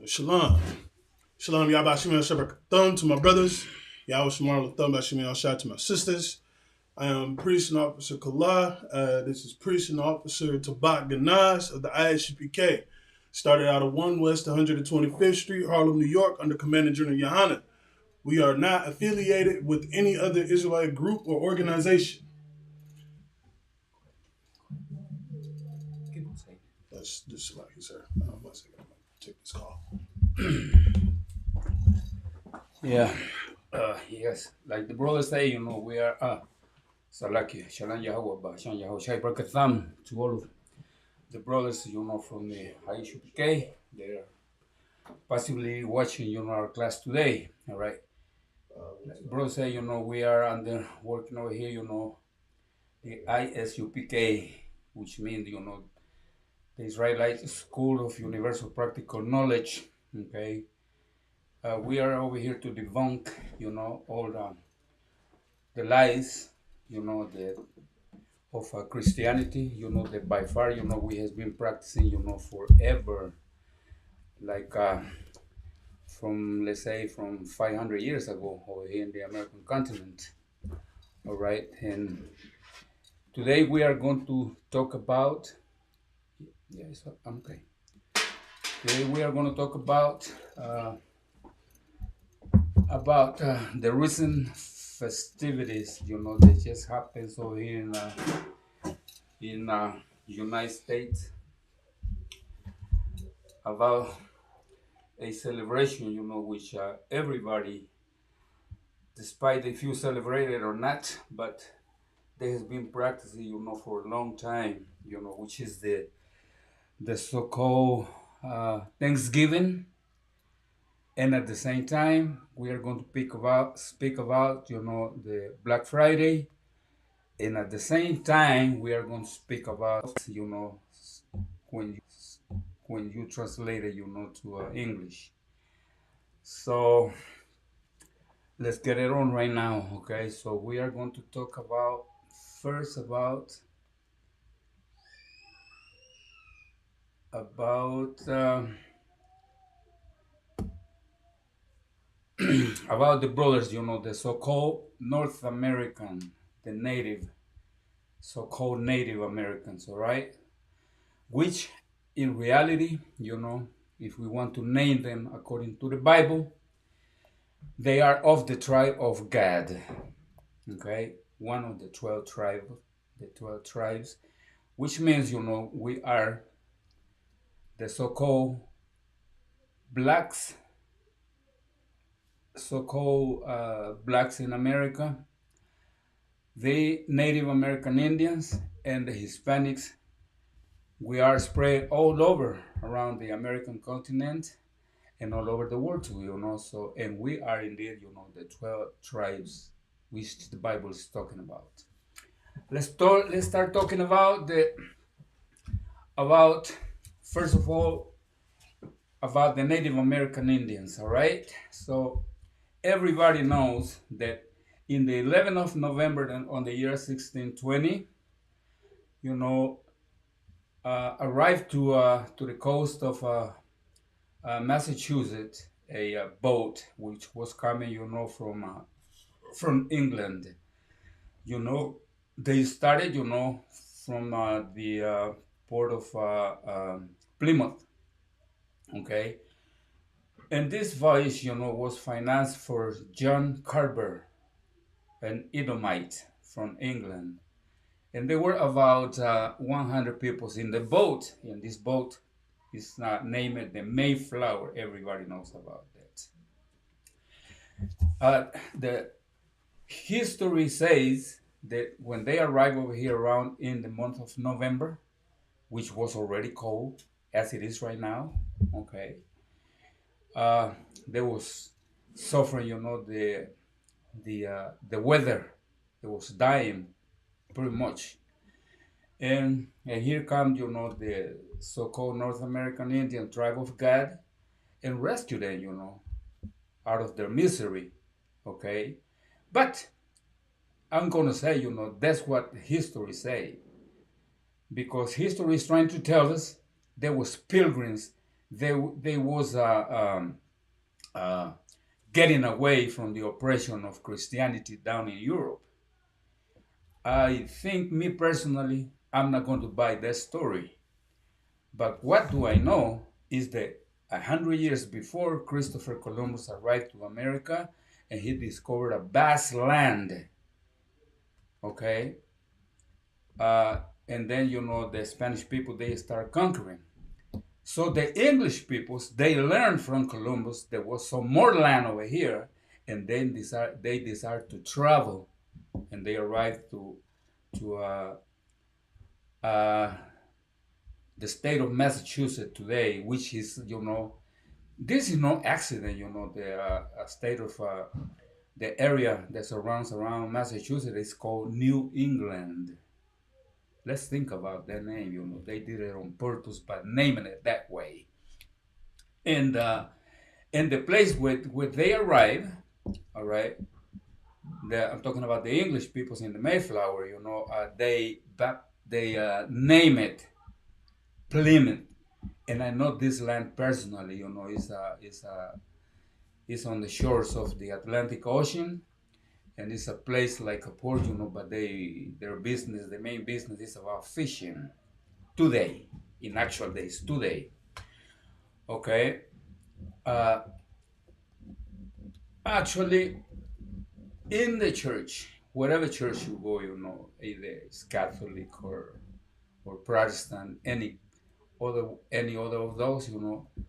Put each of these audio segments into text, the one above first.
Shalom. Shalom, Yabba Shimon Shabbat Thumb to my brothers. Yahweh Shemar Thumb by Shimon Shah to my sisters. I am Priest and Officer Kala. This is Priest and Officer Tabak Ganaz of the Isupk. Started out of 1 West 125th Street, Harlem, New York, under Commander General Yohana. We are not affiliated with any other Israelite group or organization. That's just like you, sir. One second, I'm going to take this call. Yeah, yes, like the brothers say, we are Salaki, Shalan Yahweh, Shan Yahweh, Shai Barakatham to all of the brothers, from the Isupk. They're possibly watching, our class today, all right? Like brothers say, we are under working over here, the Isupk, which means, the Israelite School of Universal Practical Knowledge, okay? We are over here to debunk, all the lies, the of Christianity, that by far, we has been practicing, forever, like from, let's say, from 500 years ago over here in the American continent. All right, and today we are going to talk about, yes, okay. Today we are going to talk about the recent festivities, that just happens over here in United States, about a celebration, which everybody, despite if you celebrate it or not, but they has been practicing, for a long time, which is the so-called Thanksgiving, and at the same time, we are going to speak about, the Black Friday, and at the same time, we are going to speak about, when you when you translate it, to English. So let's get it on right now, okay? So we are going to talk about first about about the brothers, the so-called North American, the native, so-called Native Americans, all right? Which in reality, if we want to name them according to the Bible, they are of the tribe of Gad, okay? One of the 12 tribes, which means, we are the so-called blacks, blacks in America, the Native American Indians, and the Hispanics. We are spread all over around the American continent and all over the world too, So, and we are indeed, the 12 tribes which the Bible is talking about. Let's start talking about first of all about the Native American Indians. All right, so everybody knows that in the 11th of November on the year 1620, arrived to the coast of Massachusetts a boat which was coming, from England. You know, they started, from the port of Plymouth. Okay, and this voyage, was financed for John Carver, an Edomite from England, and there were about 100 people in the boat. And this boat is named the Mayflower. Everybody knows about that. The history says that when they arrived over here around in the month of November, which was already cold as it is right now, okay, they was suffering, the weather. They was dying pretty much. And here comes, the so-called North American Indian tribe of God and rescue them, out of their misery. Okay, but I'm gonna say, that's what history say, because history is trying to tell us there was pilgrims there was uh, getting away from the oppression of Christianity down in Europe. I think, me personally, I'm not going to buy that story. But what do I know is that 100 years before Christopher Columbus arrived to America and he discovered a vast land, okay? And then, the Spanish people, they start conquering. So the English peoples, they learned from Columbus there was some more land over here, and then they decided to travel, and they arrived to uh, the state of Massachusetts today, which is, this is no accident, the state of the area that surrounds around Massachusetts is called New England. Let's think about that name. They did it on purpose by naming it that way. And the place where they arrive, all right. I'm talking about the English peoples in the Mayflower. They name it Plymouth, and I know this land personally. Is on the shores of the Atlantic Ocean, and it's a place like a port. But their business, the main business, is about fishing. Today, in actual days, today. Okay. Actually, in the church, whatever church you go, either it's Catholic or Protestant, any other of those,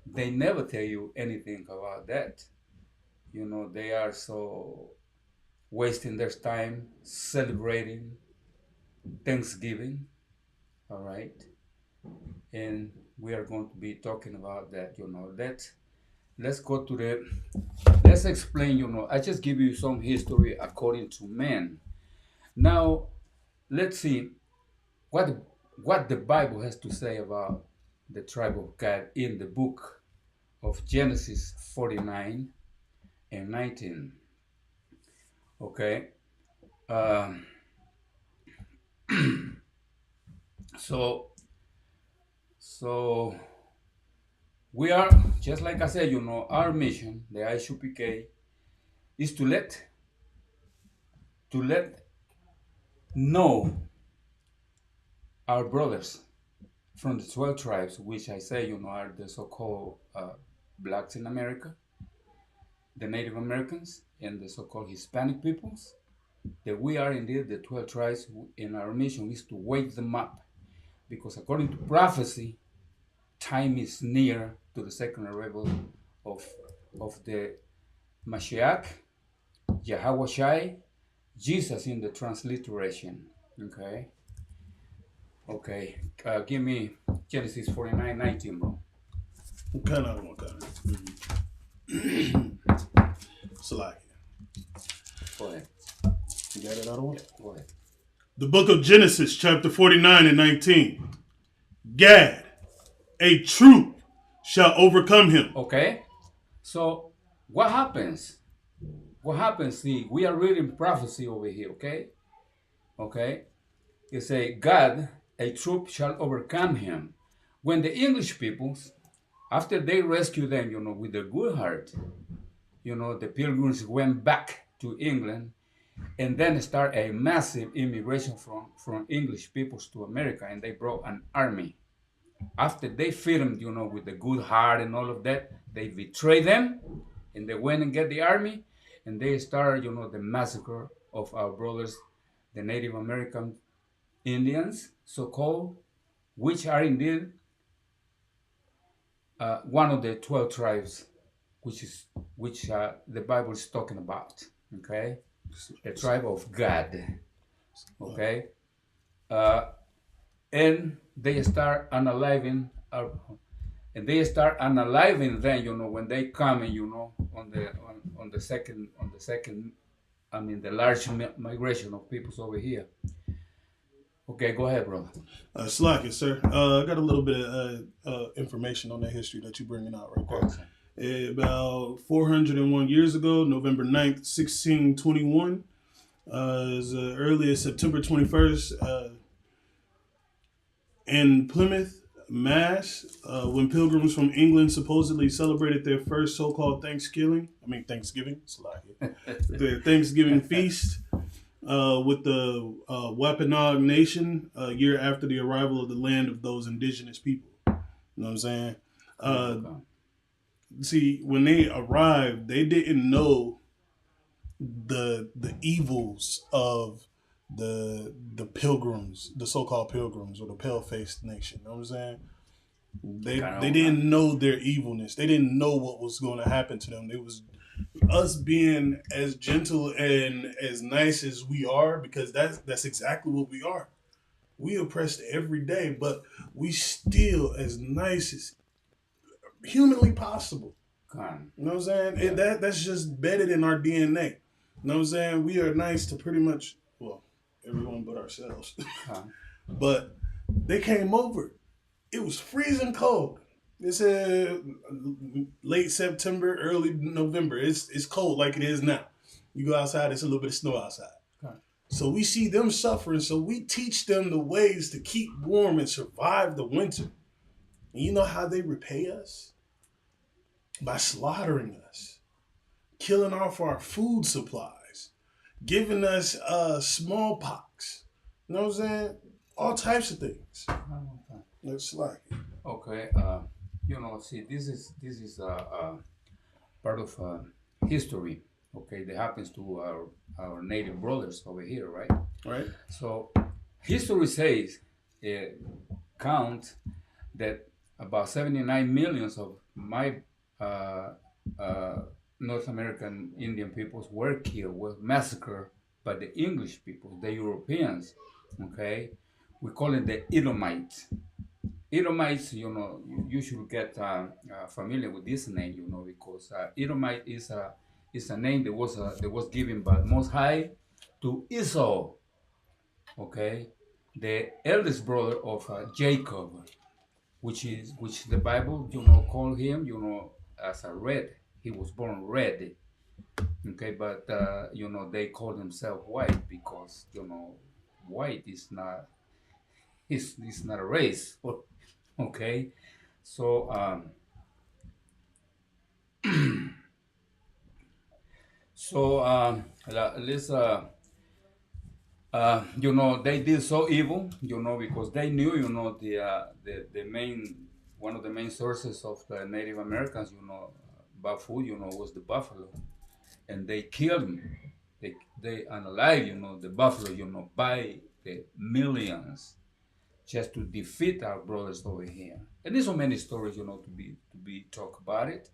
they never tell you anything about that. They are so wasting their time celebrating Thanksgiving, all right? And we are going to be talking about that, let's go to let's explain, I just give you some history according to men. Now, let's see what the Bible has to say about the tribe of Gad in the book of Genesis 49 and 19. Okay. So we are, just like I said, our mission, the Isupk, is to let know our brothers from the 12 tribes, which I say, are the so-called blacks in America, the Native Americans, and the so-called Hispanic peoples, that we are indeed the 12 tribes, and our mission is to wake them up. Because according to prophecy, time is near to the second arrival of the Mashiach, Yahweh Shai, Jesus in the transliteration. Okay. Give me Genesis 49:19, bro. Okay. Salaki. Go ahead. You got it out of one? Go ahead. The book of Genesis, chapter 49 and 19. Gad, a troop shall overcome him. Okay. So what happens? See, we are reading prophecy over here, okay? Okay. It say, God, a troop shall overcome him. When the English peoples, after they rescued them, with a good heart, the pilgrims went back to England and then start a massive immigration from English peoples to America, and they brought an army. After they feed them, with a good heart and all of that, they betrayed them, and they went and get the army, and they started, the massacre of our brothers, the Native American Indians, so-called, which are indeed one of the 12 tribes, which the Bible is talking about. Okay, the tribe of Gad. Okay, and they start unaliving them. When they come and on the second, the large migration of peoples over here. Okay, go ahead, brother. Slack it, sir. I got a little bit of information on that history that you're bringing out right there. About 401 years ago, November 9th, 1621, as early as September 21st, in Plymouth, Mass when pilgrims from England supposedly celebrated their first so-called Thanksgiving, their Thanksgiving feast with the Wampanoag Nation a year after the arrival of the land of those indigenous people. You know what I'm saying? See, when they arrived, they didn't know the evils of the pilgrims, the so-called pilgrims or the pale-faced nation. You know what I'm saying? They didn't know their evilness. They didn't know what was going to happen to them. It was us being as gentle and as nice as we are, because that's exactly what we are. We oppressed every day, but we still as nice as humanly possible. You know what I'm saying? Yeah. That's just bedded in our DNA. You know what I'm saying? We are nice to pretty much, well, everyone but ourselves. But they came over. It was freezing cold. It's late September, early November. It's cold like it is now. You go outside, it's a little bit of snow outside. So we see them suffering, so we teach them the ways to keep warm and survive the winter. And you know how they repay us? By slaughtering us, killing off our food supplies, giving us smallpox. You know what I'm saying? All types of things. It's like okay. See, this is part of history. Okay, that happens to our native brothers over here, right? Right. So history says count that about 79 millions of my North American Indian peoples were killed, were massacred by the English people, the Europeans. Okay, we call it the Edomites. Edomites, you should get familiar with this name, because Edomite is a name that was given by Most High to Esau. Okay, the eldest brother of Jacob, which the Bible, call him, as a red. He was born red. Okay, but they call themselves white because white is not a race. Okay, so let's they did so evil, because they knew, the main, one of the main sources of the Native Americans, about food, was the buffalo, and they killed them. They unalive, the buffalo, by the millions, just to defeat our brothers over here. And there's so many stories, to be talk about it.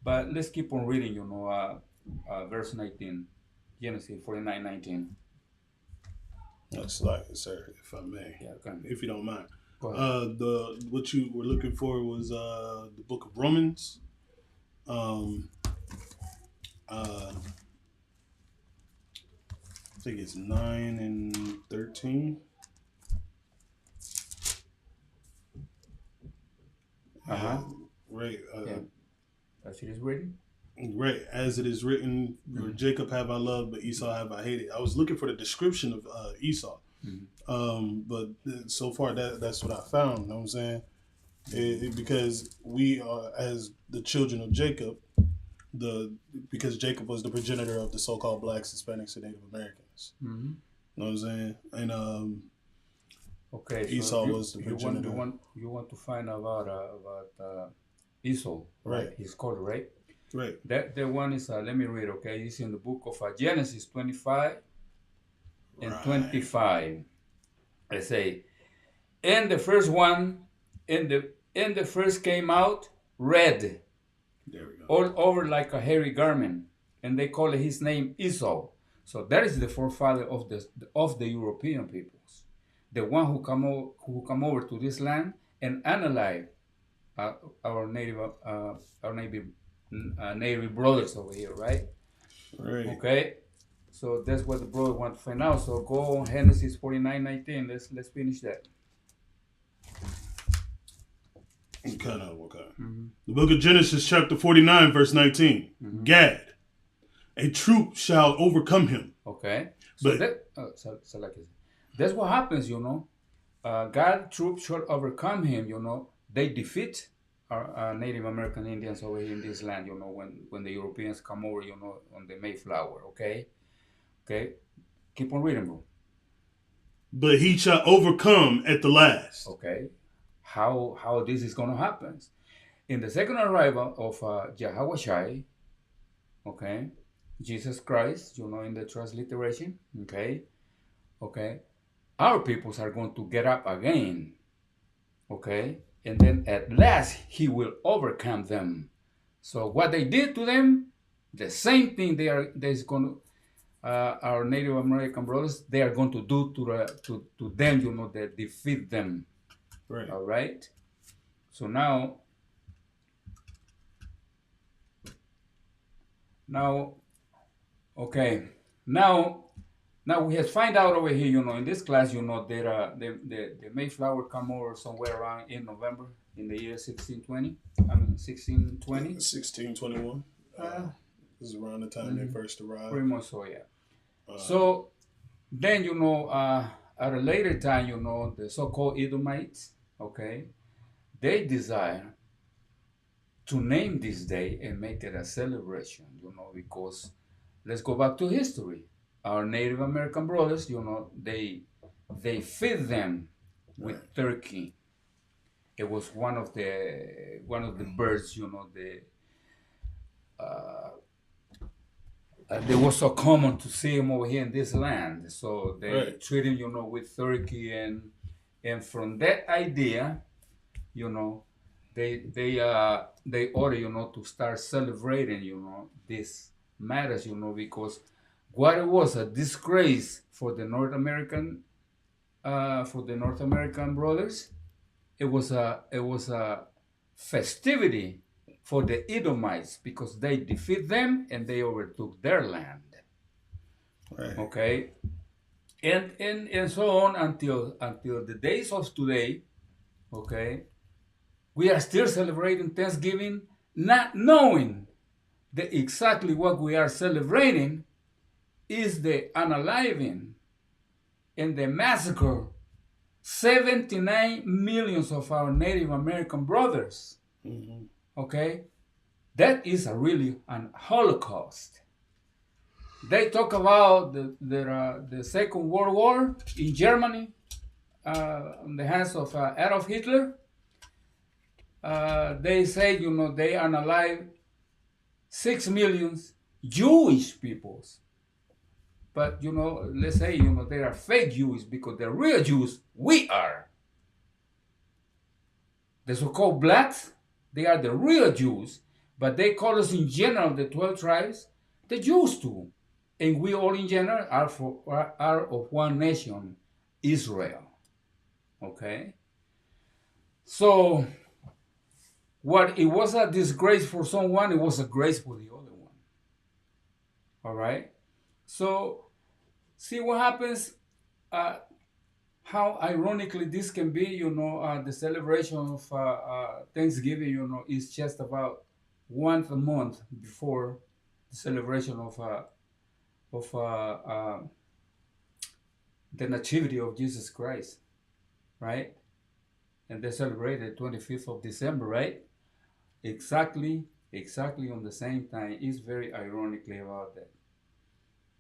But let's keep on reading, verse 19, Genesis 49:19. That's like it, sir, if I may. Yeah, okay. If you don't mind. Go ahead. What you were looking for was the book of Romans. I think it's 9 and 13. Right. Yeah. That's it is written? Right. As it is written, Jacob have I loved, but Esau have I hated. I was looking for the description of Esau. But so far that's what I found. You know what I'm saying? Because we are, as the children of Jacob, because Jacob was the progenitor of the so-called blacks, Hispanics, and Native Americans. You know what I'm saying? And okay, Esau was the progenitor. You want to find about Esau, right? He's called, right? Right. That one is let me read. Okay, it's in the book of Genesis 25 and 25. I say, and the first one, and the first came out red. There we go. All over like a hairy garment, and they call his name Esau. So that is the forefather of the European peoples, the one who come over to this land and unalive our native brothers over here, right? Right. Okay. So that's what the brother want to find out. So go on Genesis 49:19. Let's finish that. Okay. The book of Genesis, chapter 49, verse 19. Gad, a troop shall overcome him. Okay. So that's what happens, God troop shall overcome him, they defeat our Native American Indians over here in this land, when the Europeans come over, on the Mayflower, okay? Okay? Keep on reading, bro. But he shall overcome at the last. Okay? How this is going to happen? In the second arrival of Yahweh, okay, Jesus Christ, in the transliteration, okay, our peoples are going to get up again, okay, and then at last he will overcome them. So what they did to them, the same thing they's going to, our Native American brothers, they are going to do to them, they defeat them. Right. All right. So now, okay, now we have find out over here, in this class, that the Mayflower come over somewhere around in November in the year 1620. 1620. 1621. This is around the time they first arrived. Pretty much so, yeah. So then, at a later time, the so-called Edomites, okay, they desire to name this day and make it a celebration, because let's go back to history. Our Native American brothers, they feed them with turkey. It was one of the birds, they were so common to see them over here in this land. So they treat them, with turkey, and from that idea, they order, to start celebrating, these matters, because what it was a disgrace for the North American brothers. It was a festivity for the Edomites because they defeat them and they overtook their land. Right. Okay, and so on until the days of today. Okay, we are still celebrating Thanksgiving, not knowing that exactly what we are celebrating is the unaliving and the massacre 79 millions of our Native American brothers. Mm-hmm. Okay, that is really an Holocaust. They talk about the Second World War in Germany, in the hands of Adolf Hitler. They say, they unalive 6 million Jewish peoples. But, let's say, they are fake Jews because the real Jews, we are. The so-called blacks, they are the real Jews, but they call us in general, the 12 tribes, the Jews too. And we all in general are of one nation, Israel. Okay? So, what it was a disgrace for someone, it was a grace for the other one. All right? So, see what happens, how ironically this can be, the celebration of Thanksgiving, is just about once a month before the celebration of the Nativity of Jesus Christ, right? And they celebrated the 25th of December, right? Exactly on the same time. It's very ironically about that.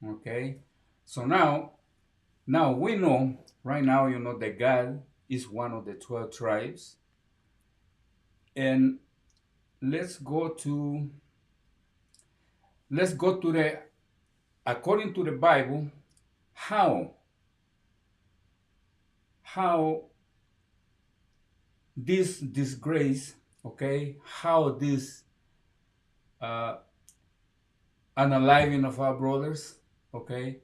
Okay, so now we know right now, that God is one of the 12 tribes, and let's go to the, according to the Bible, how this disgrace, okay, how this unaliving of our brothers, okay,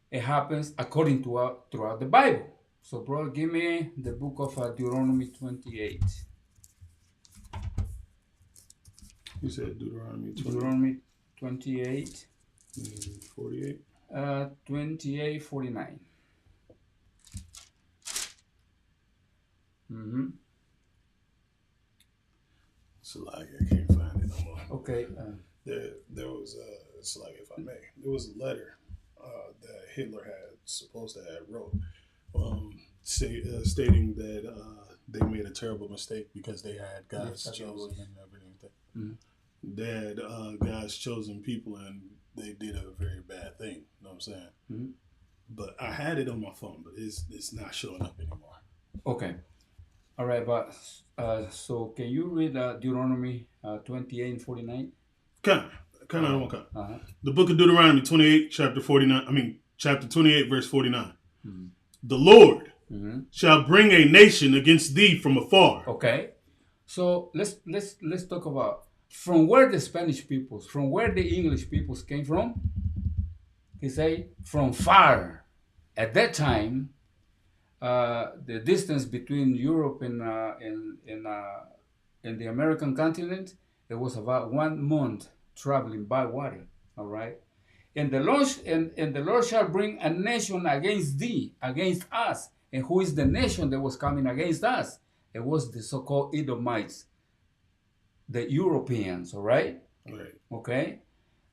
it happens according to throughout the Bible. So, bro, give me the book of Deuteronomy 28. You said Deuteronomy 20. Deuteronomy 28. 48. 28, 49. Mm-hmm. It's like I can't find it no more. Okay. There was it's like, if I may, there was a letter that Hitler had supposed to have wrote, stating that they made a terrible mistake because they had God's chosen and everything. They had God's chosen people, and they did a very bad thing. You know what I'm saying? But I had it on my phone, but it's not showing up anymore. Okay. All right, but so can you read Deuteronomy 28 and 49? Kind of. The book of Deuteronomy 28, chapter 28, verse 49. The Lord shall bring a nation against thee from afar. Okay. So let's talk about from where the Spanish peoples, from where the English peoples came from. He say from far. At that time, the distance between Europe and the American continent, it was about 1 month traveling by water. All right, and the Lord shall bring a nation against thee, against us. And who is the nation that was coming against us? It was the so-called Edomites, the Europeans. All right. Right. Okay.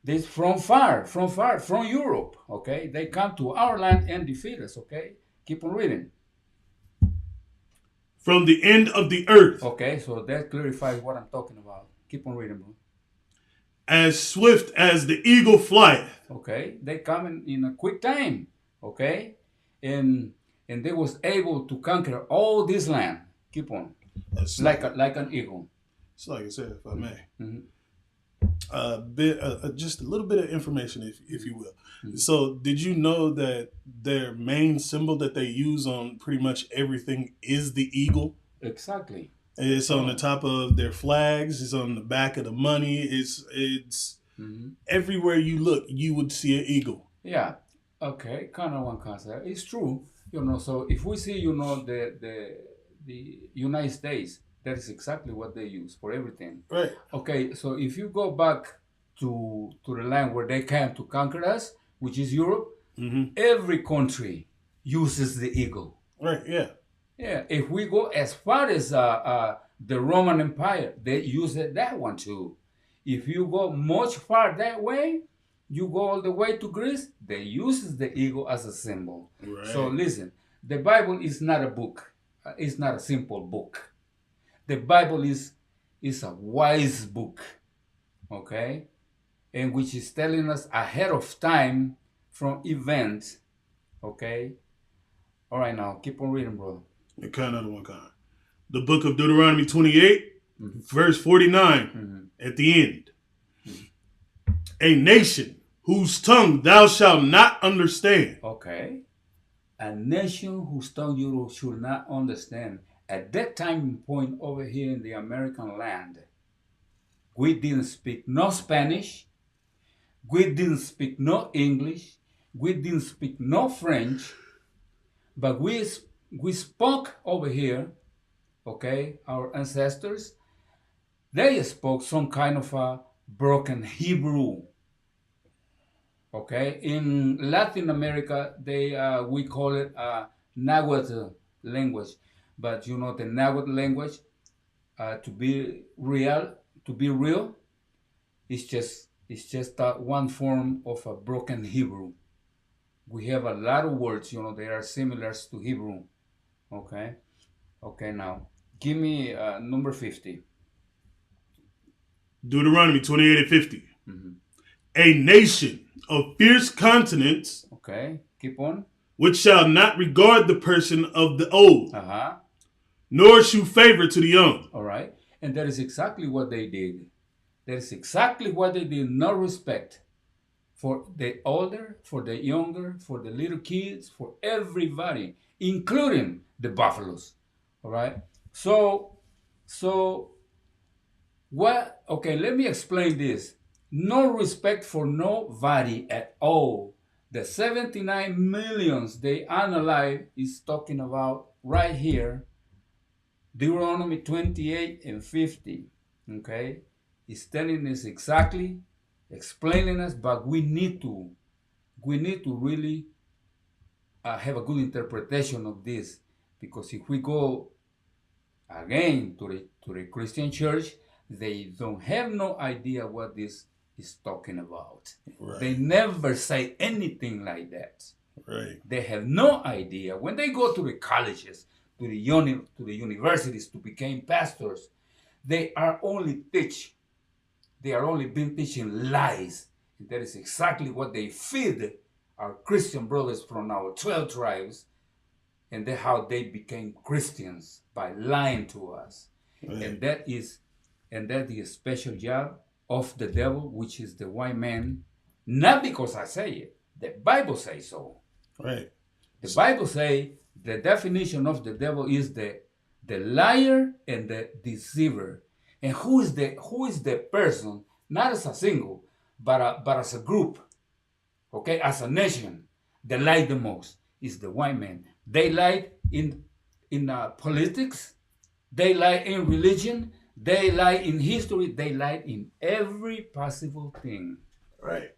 This from far, from Europe. Okay, they come to our land and defeat us. Okay, keep on reading. From the end of the earth. Okay, so that clarifies what I'm talking about. Keep on reading, bro. As swift as the eagle flieth. Okay, they come in a quick time. Okay, and they was able to conquer all this land. Keep on. Like an eagle. It's like I said, if I may. Just a little bit of information, if you will. So, did you know that their main symbol that they use on pretty much everything is the eagle? Exactly. It's on the top of their flags. It's on the back of the money. It's everywhere you look, you would see an eagle. Yeah. Okay. Kind of one concept. It's true. So if we see, the United States. That is exactly what they use for everything. Right. Okay, so if you go back to the land where they came to conquer us, which is Europe, every country uses the eagle. Right, yeah. Yeah, if we go as far as the Roman Empire, they use that one too. If you go much far that way, you go all the way to Greece, they use the eagle as a symbol. Right. So listen, the Bible is not a book. It's not a simple book. The Bible is a wise book, okay? And which is telling us ahead of time from events, okay? All right, now, keep on reading, brother. Another one. The book of Deuteronomy 28, verse 49, at the end. A nation whose tongue thou shalt not understand. Okay. A nation whose tongue you should not understand. At that time point over here in the American land, we didn't speak no Spanish, we didn't speak no English, we didn't speak no French, but we spoke over here, okay, our ancestors, they spoke some kind of a broken Hebrew. Okay, in Latin America, we call it Nahuatl language. But the Nahuatl language, to be real, it's just one form of a broken Hebrew. We have a lot of words, they are similar to Hebrew. Okay. Okay, now give me number 50. Deuteronomy 28 and 50. A nation of fierce countenance. Okay, keep on. Which shall not regard the person of the old. Nor shew favor to the young. All right. And that is exactly what they did. That is exactly what they did. No respect for the older, for the younger, for the little kids, for everybody, including the buffaloes. All right. So what? Okay, let me explain this. No respect for nobody at all. The 79 millions they analyze is talking about right here. Deuteronomy 28 and 50, okay, is telling us exactly, explaining us, but we need to really have a good interpretation of this, because if we go again to the Christian church, they don't have no idea what this is talking about. Right. They never say anything like that. Right. They have no idea. When they go to the colleges to the universities to become pastors, they are only been teaching lies. And that is exactly what they feed our Christian brothers from our 12 tribes, and that's how they became Christians, by lying to us. Right. And that is a special job of the devil, which is the white man. Not because I say it, the Bible says so. Right. The Bible says the definition of the devil is the liar and the deceiver. And who is the person, not as a single, but as a group, okay, as a nation, that lie the most is the white man. They lie in politics, they lie in religion, they lie in history, they lie in every possible thing. Right.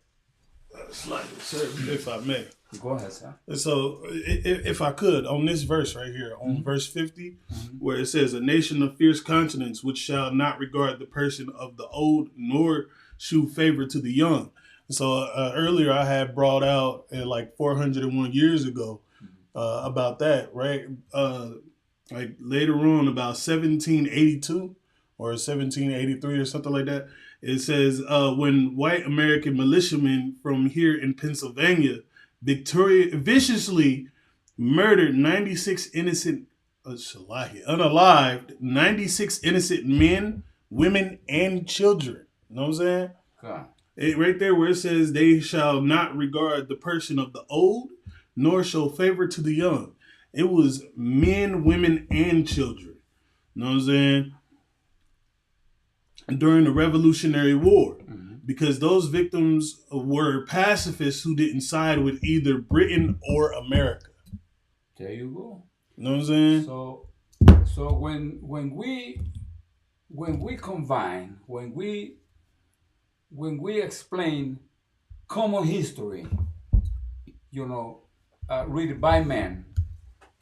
Slightly, sir, if I may. Go ahead, sir. So, if I could, on this verse right here, on verse 50, where it says, "A nation of fierce countenance, which shall not regard the person of the old, nor shew favor to the young." So, earlier I had brought out, like 401 years ago, about that, right? Like later on, about 1782 or 1783 or something like that, it says, when white American militiamen from here in Pennsylvania viciously murdered 96 innocent, unalived 96 innocent men, women, and children. You know what I'm saying? God. Right there where it says, "They shall not regard the person of the old, nor show favor to the young." It was men, women, and children. You know what I'm saying? During the Revolutionary War. Because those victims were pacifists who didn't side with either Britain or America. There you go. You know what I'm saying? So when we combine, when we explain common history, read by man,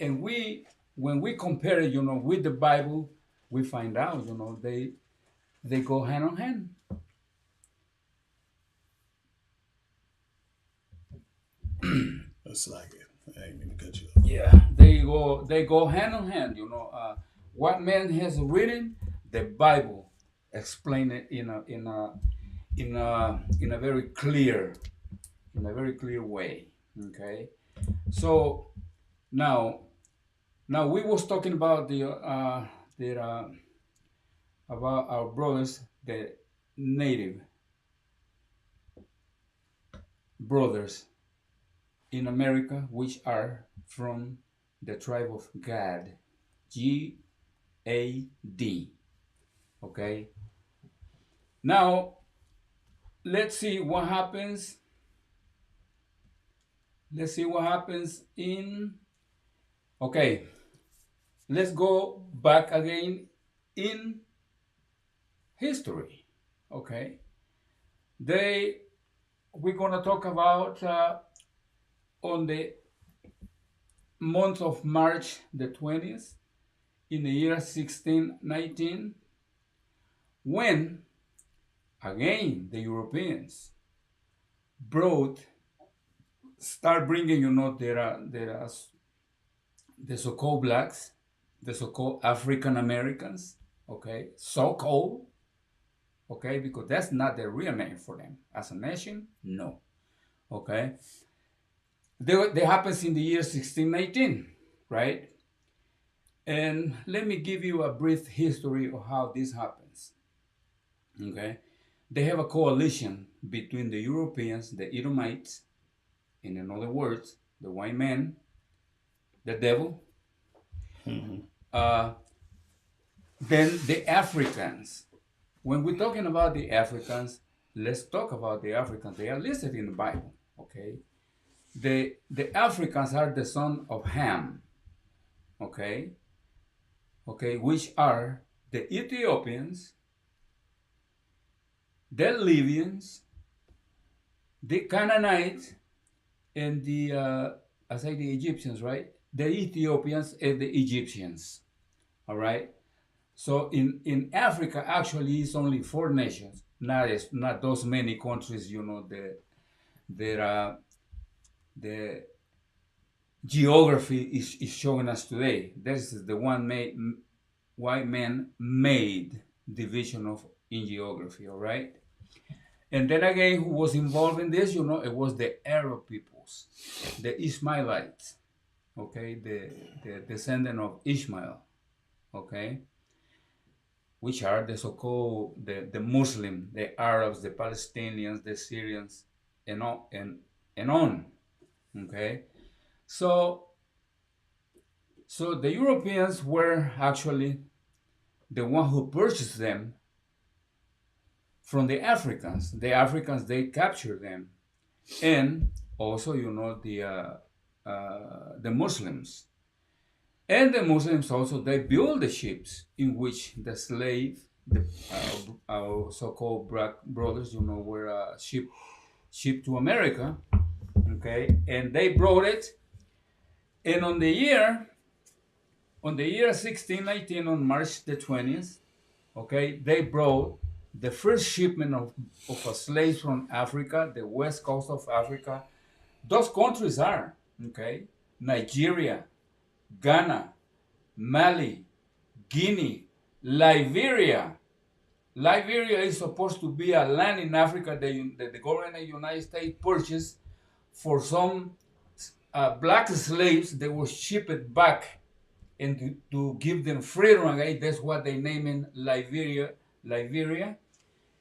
and when we compare it, with the Bible, we find out, they go hand in hand. That's like it. I ain't mean to cut you off. Yeah, they go hand in hand. What man has written, the Bible explain it in a very clear way. Okay, so now we was talking about about our brothers, the native brothers in America, which are from the tribe of Gad, Gad. Okay. Now, let's see what happens. Okay, let's go back again in history. Okay. We're going to talk about on the month of March the 20th in the year 1619, when again the Europeans start bringing, the so-called blacks, the so-called African Americans, okay, so-called, okay, because that's not the real name for them as a nation, no, okay. That happens in the year 1619, right? And let me give you a brief history of how this happens. Okay, they have a coalition between the Europeans, the Edomites, in other words, the white man, the devil, then the Africans. When we're talking about the Africans, let's talk about the Africans. They are listed in the Bible, okay? The Africans are the son of Ham, okay, which are the Ethiopians, the Libyans, the Canaanites, and the Egyptians, right? The Ethiopians and the Egyptians, all right. So in Africa, actually, it's only 4 nations, not those many countries, geography is showing us today. This is the one white man made division of in geography, all right? And then again, who was involved in this? It was the Arab peoples, the Ishmaelites, okay, the descendant of Ishmael, okay, which are the so-called the Muslim, the Arabs, the Palestinians, the Syrians, and on, okay. So the Europeans were actually the one who purchased them from the Africans. The Africans, they captured them, and also the Muslims, and the Muslims also they built the ships in which the slave, the our so-called black brothers, were shipped to America. Okay, and they brought it, and on the year 1619, on March the 20th, okay, they brought the first shipment of slaves from Africa, the west coast of Africa. Those countries are, okay, Nigeria, Ghana, Mali, Guinea, Liberia. Liberia is supposed to be a land in Africa that the government of the United States purchased for some black slaves that were shipped back and to give them freedom. Okay? That's what they name in Liberia,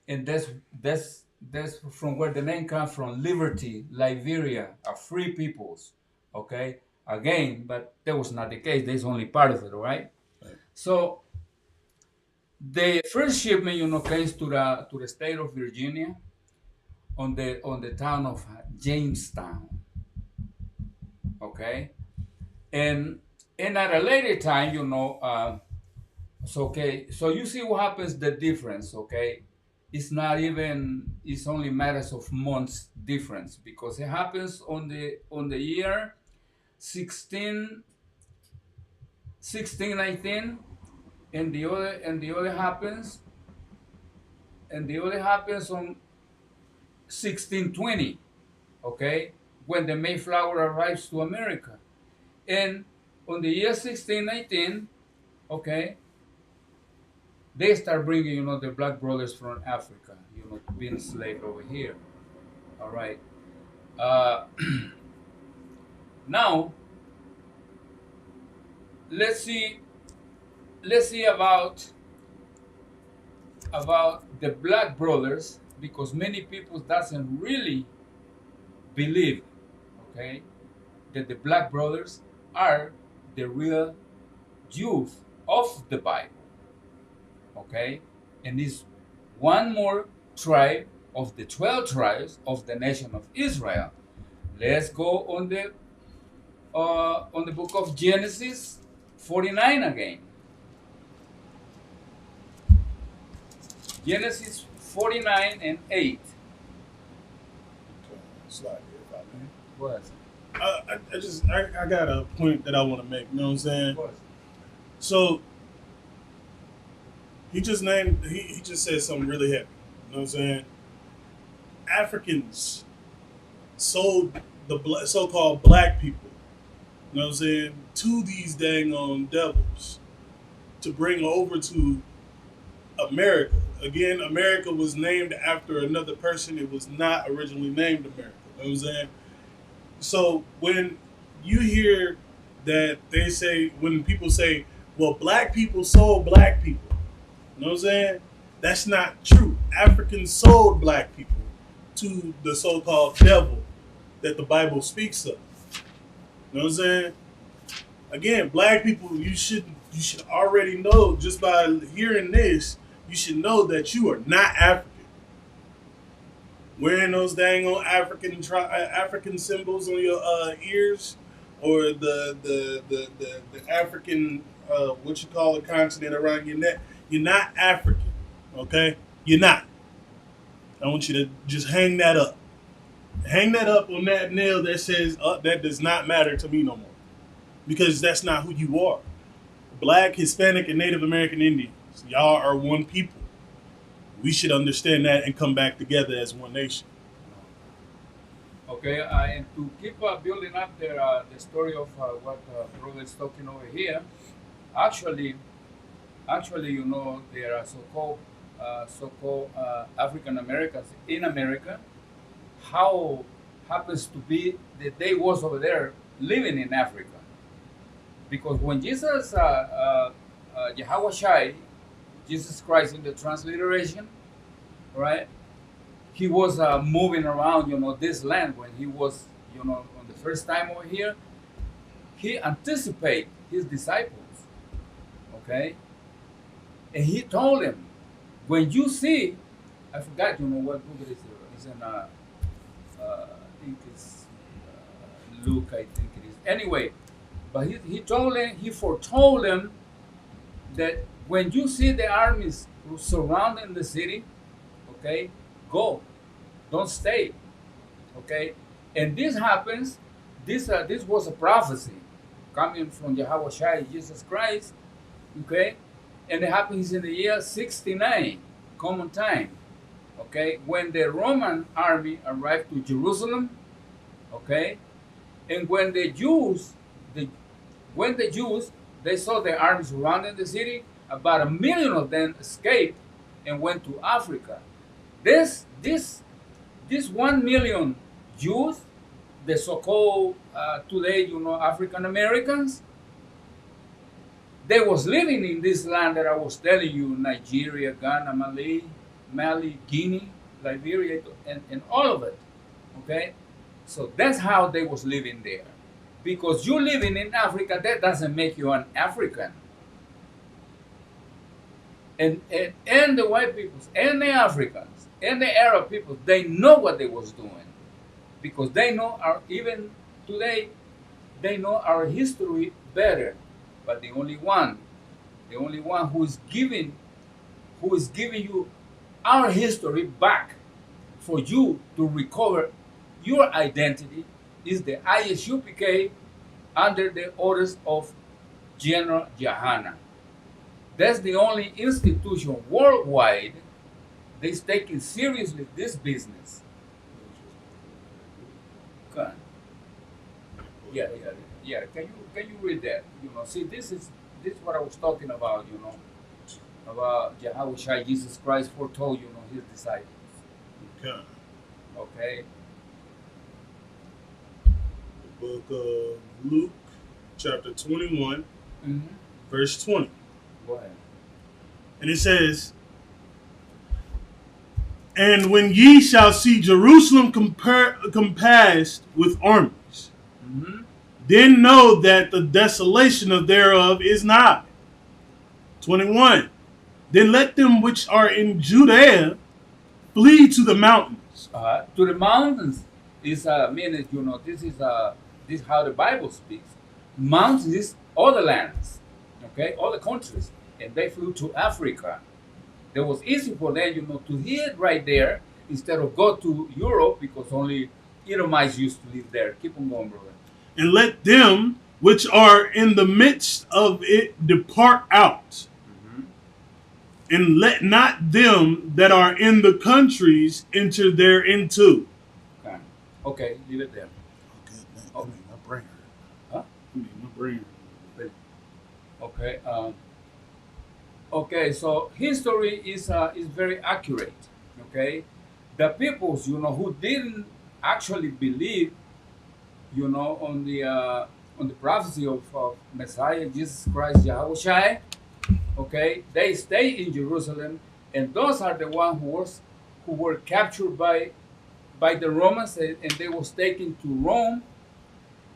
and that's from where the name comes from. Liberty, Liberia, are free peoples. Okay, again, but that was not the case. That's only part of it, right? So the first shipment, came to the state of Virginia on the town of Jamestown. Okay, and at a later time, so you see what happens. The difference, okay, it's only matters of months difference, because it happens on the year 1619, and the other happens on 1620, okay, when the Mayflower arrives to America. And on the year 1619, okay, they start bringing, the black brothers from Africa, being enslaved over here. All right. Uh, Now let's see. Let's see about the black brothers, because many people doesn't really believe, okay, that the black brothers are the real Jews of the Bible. Okay, and is one more tribe of the 12 tribes of the nation of Israel. Let's go on the book of Genesis 49 again. Genesis 49 and 8. Slide here if I may. What? I got a point that I want to make. You know what I'm saying? What? So he just said something really heavy. You know what I'm saying? Africans sold the so-called black people, you know what I'm saying, to these dang on devils to bring over to America. Again, America was named after another person. It was not originally named America. You know what I'm saying? So when you hear that when people say, well, black people sold black people, you know what I'm saying? That's not true. Africans sold black people to the so-called devil that the Bible speaks of. You know what I'm saying? Again, black people, you should already know, just by hearing this, you should know that you are not African. Wearing those dang on African symbols on your ears, or the African what you call a continent around your neck. You're not African, okay? You're not. I want you to just hang that up. Hang that up on that nail that says that does not matter to me no more, because that's not who you are. Black, Hispanic, and Native American Indians, y'all are one people. We should understand that and come back together as one nation. Okay, and to keep building up the story of what brother is talking over here, actually, there are so-called African Americans in America. How happens to be that they was over there living in Africa? Because when Jesus, Yahweh Shai, Jesus Christ in the transliteration, right? He was moving around, this land when he was, on the first time over here. He anticipated his disciples, okay, and he told them, when you see, I forgot, what book it is. It's in, I think it's Luke, I think it is. Anyway, but he foretold them that when you see the armies surrounding the city, okay, go, don't stay, okay. And this happens. This was a prophecy coming from Yahweh Shai, Jesus Christ, okay, and it happens in the year 69, common time, okay, when the Roman army arrived to Jerusalem, okay, and the when the Jews they saw the armies surrounding the city, about 1 million of them escaped and went to Africa. This 1 million Jews, the so-called today, African Americans, they was living in this land that I was telling you: Nigeria, Ghana, Mali, Guinea, Liberia, and all of it. Okay, so that's how they was living there. Because you living in Africa, that doesn't make you an African. And the white peoples and the Africans and the Arab people, they know what they was doing, because they know even today, they know our history better. But the only one who is giving you our history back for you to recover your identity is the Isupk under the orders of General Yahana. That's the only institution worldwide that's taking seriously this business. Okay. Yeah. Can you read that? See, this is what I was talking about. About Yahweh Shai, Jesus Christ foretold, his disciples. Okay. Okay. The book of Luke, chapter 21, Mm-hmm. verse 20. Go ahead. And it says, "And when ye shall see Jerusalem compassed with armies, Mm-hmm. then know that the desolation of thereof is nigh." 21. "Then let them which are in Judea flee to the mountains." To the mountains is mean, this is how the Bible speaks. Mountains is all the lands, okay, all the countries, and they flew to Africa. It was easy for them, to hit right there instead of go to Europe, because only Edomites used to live there. Keep on going, brother. "And let them which are in the midst of it depart out. Mm-hmm. And let not them that are in the countries enter thereinto." Okay, leave it there. Okay, Oh. my brain hurt. Huh? My brain hurt. Okay. Okay. So history is very accurate. Okay, the peoples who didn't actually believe on the prophecy of Messiah Jesus Christ Yahweh Shai. Okay, they stay in Jerusalem, and those are the ones who were captured by the Romans, and they was taken to Rome.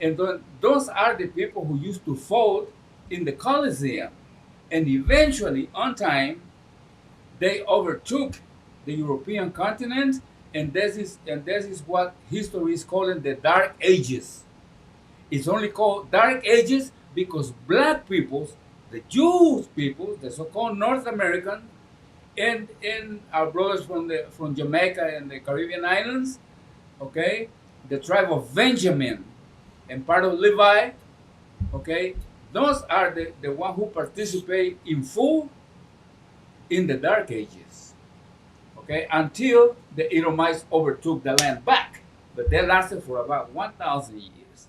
And those are the people who used to fight in the Colosseum. And eventually, on time, they overtook the European continent, and this is what history is calling the Dark Ages. It's only called Dark Ages because black peoples, the Jewish people, the so-called North American, and our brothers from Jamaica and the Caribbean islands, okay, the tribe of Benjamin and part of Levi, okay, those are the one who participate in full in the Dark Ages, okay, until the Edomites overtook the land back. but they lasted for about 1,000 years.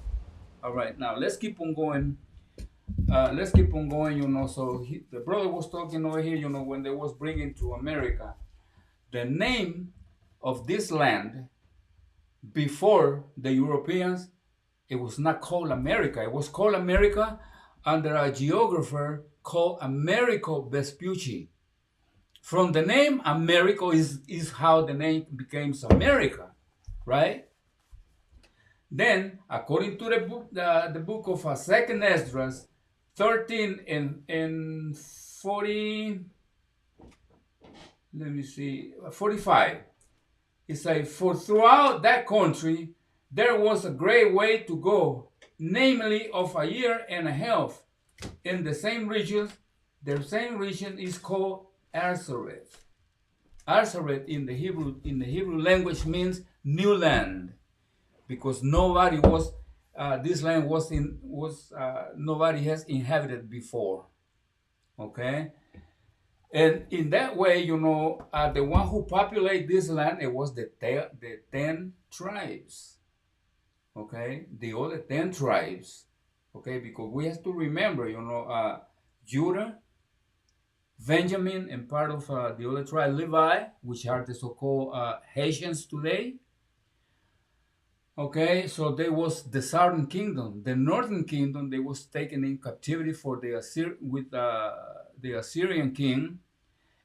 All right, now let's keep on going. So the brother was talking over here, when they was bringing to America, the name of this land before the Europeans, it was not called America. It was called America under a geographer called Americo Vespucci. From the name America is how the name becomes America, right? Then, according to the book of Second Esdras, 13 and 40, let me see, 45. It says, for throughout that country there was a great way to go, namely of a year and a half. In the same region is called Arsareth. Arsareth in the Hebrew language means new land, because nobody was this land nobody has inhabited before. Okay, and in that way, the one who populated this land, it was the 10 tribes. Okay, the other 10 tribes. Okay, because we have to remember, Judah, Benjamin, and part of the other tribe, Levi, which are the so-called Haitians today. Okay, so there was the southern kingdom. The northern kingdom, they was taken in captivity for the Assyrian king,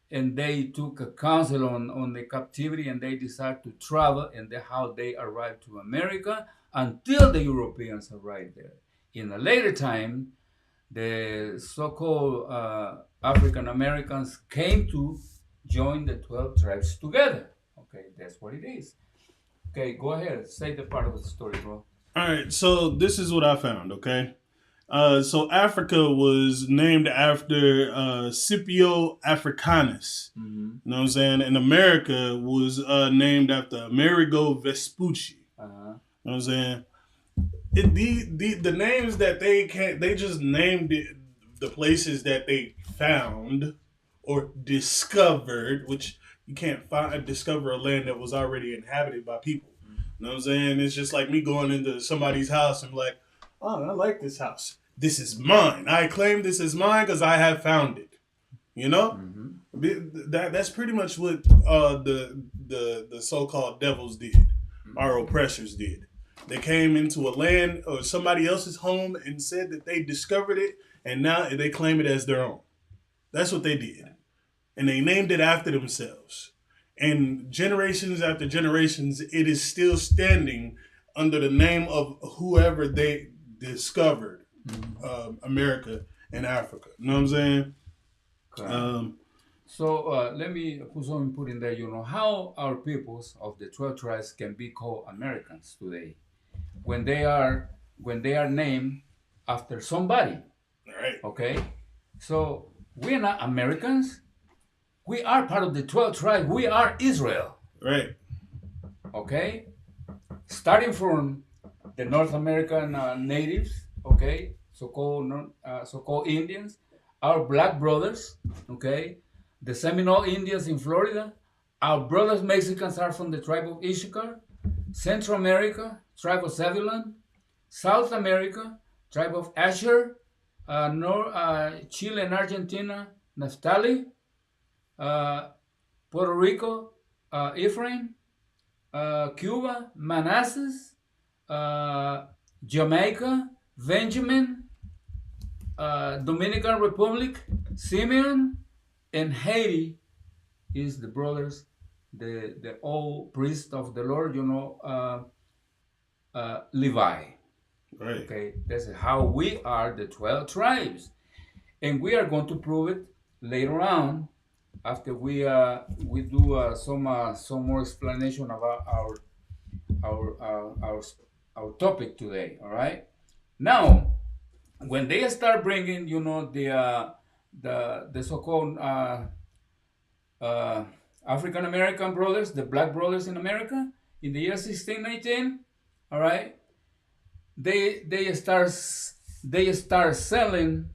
and they took a counsel on the captivity, and they decided to travel, and that's how they arrived to America until the Europeans arrived there. In a later time, the so-called African Americans came to join the 12 tribes together. Okay, that's what it is. Okay, go ahead. Say the part of the story, bro. All right, so this is what I found, okay? So Africa was named after Scipio Africanus. Mm-hmm. You know what I'm saying? And America was named after Amerigo Vespucci. Uh-huh. You know what I'm saying? The names that they just named the places that they found or discovered, which you can't discover a land that was already inhabited by people. You know what I'm saying? It's just like me going into somebody's house and like, oh, I like this house. This is mine. I claim this is mine because I have found it. You know? Mm-hmm. That's pretty much what the so-called devils did. Mm-hmm. Our oppressors did. They came into a land or somebody else's home and said that they discovered it, and now they claim it as their own. That's what they did. And they named it after themselves. And generations after generations, it is still standing under the name of whoever they discovered America and Africa. You know what I'm saying? Okay. So let me put some input in there. How our peoples of the 12 tribes can be called Americans today, when they are named after somebody. All right. Okay. So we're not Americans. We are part of the 12 tribes. We are Israel. Right. Okay. Starting from the North American natives, okay, so-called Indians, our black brothers, okay, the Seminole Indians in Florida, our brothers Mexicans are from the tribe of Isupk, Central America, tribe of Zebulon, South America, tribe of Asher, Chile and Argentina, Naphtali, Puerto Rico, Ephraim, Cuba, Manassas, Jamaica, Benjamin, Dominican Republic, Simeon, and Haiti is the brothers, the old priest of the Lord, Levi. Right. Okay, that's how we are the 12 tribes, and we are going to prove it later on after we do some more explanation about our topic today. All right. Now, when they start bringing, the so-called African American brothers, the black brothers in America, in the year 1619, all right, they start selling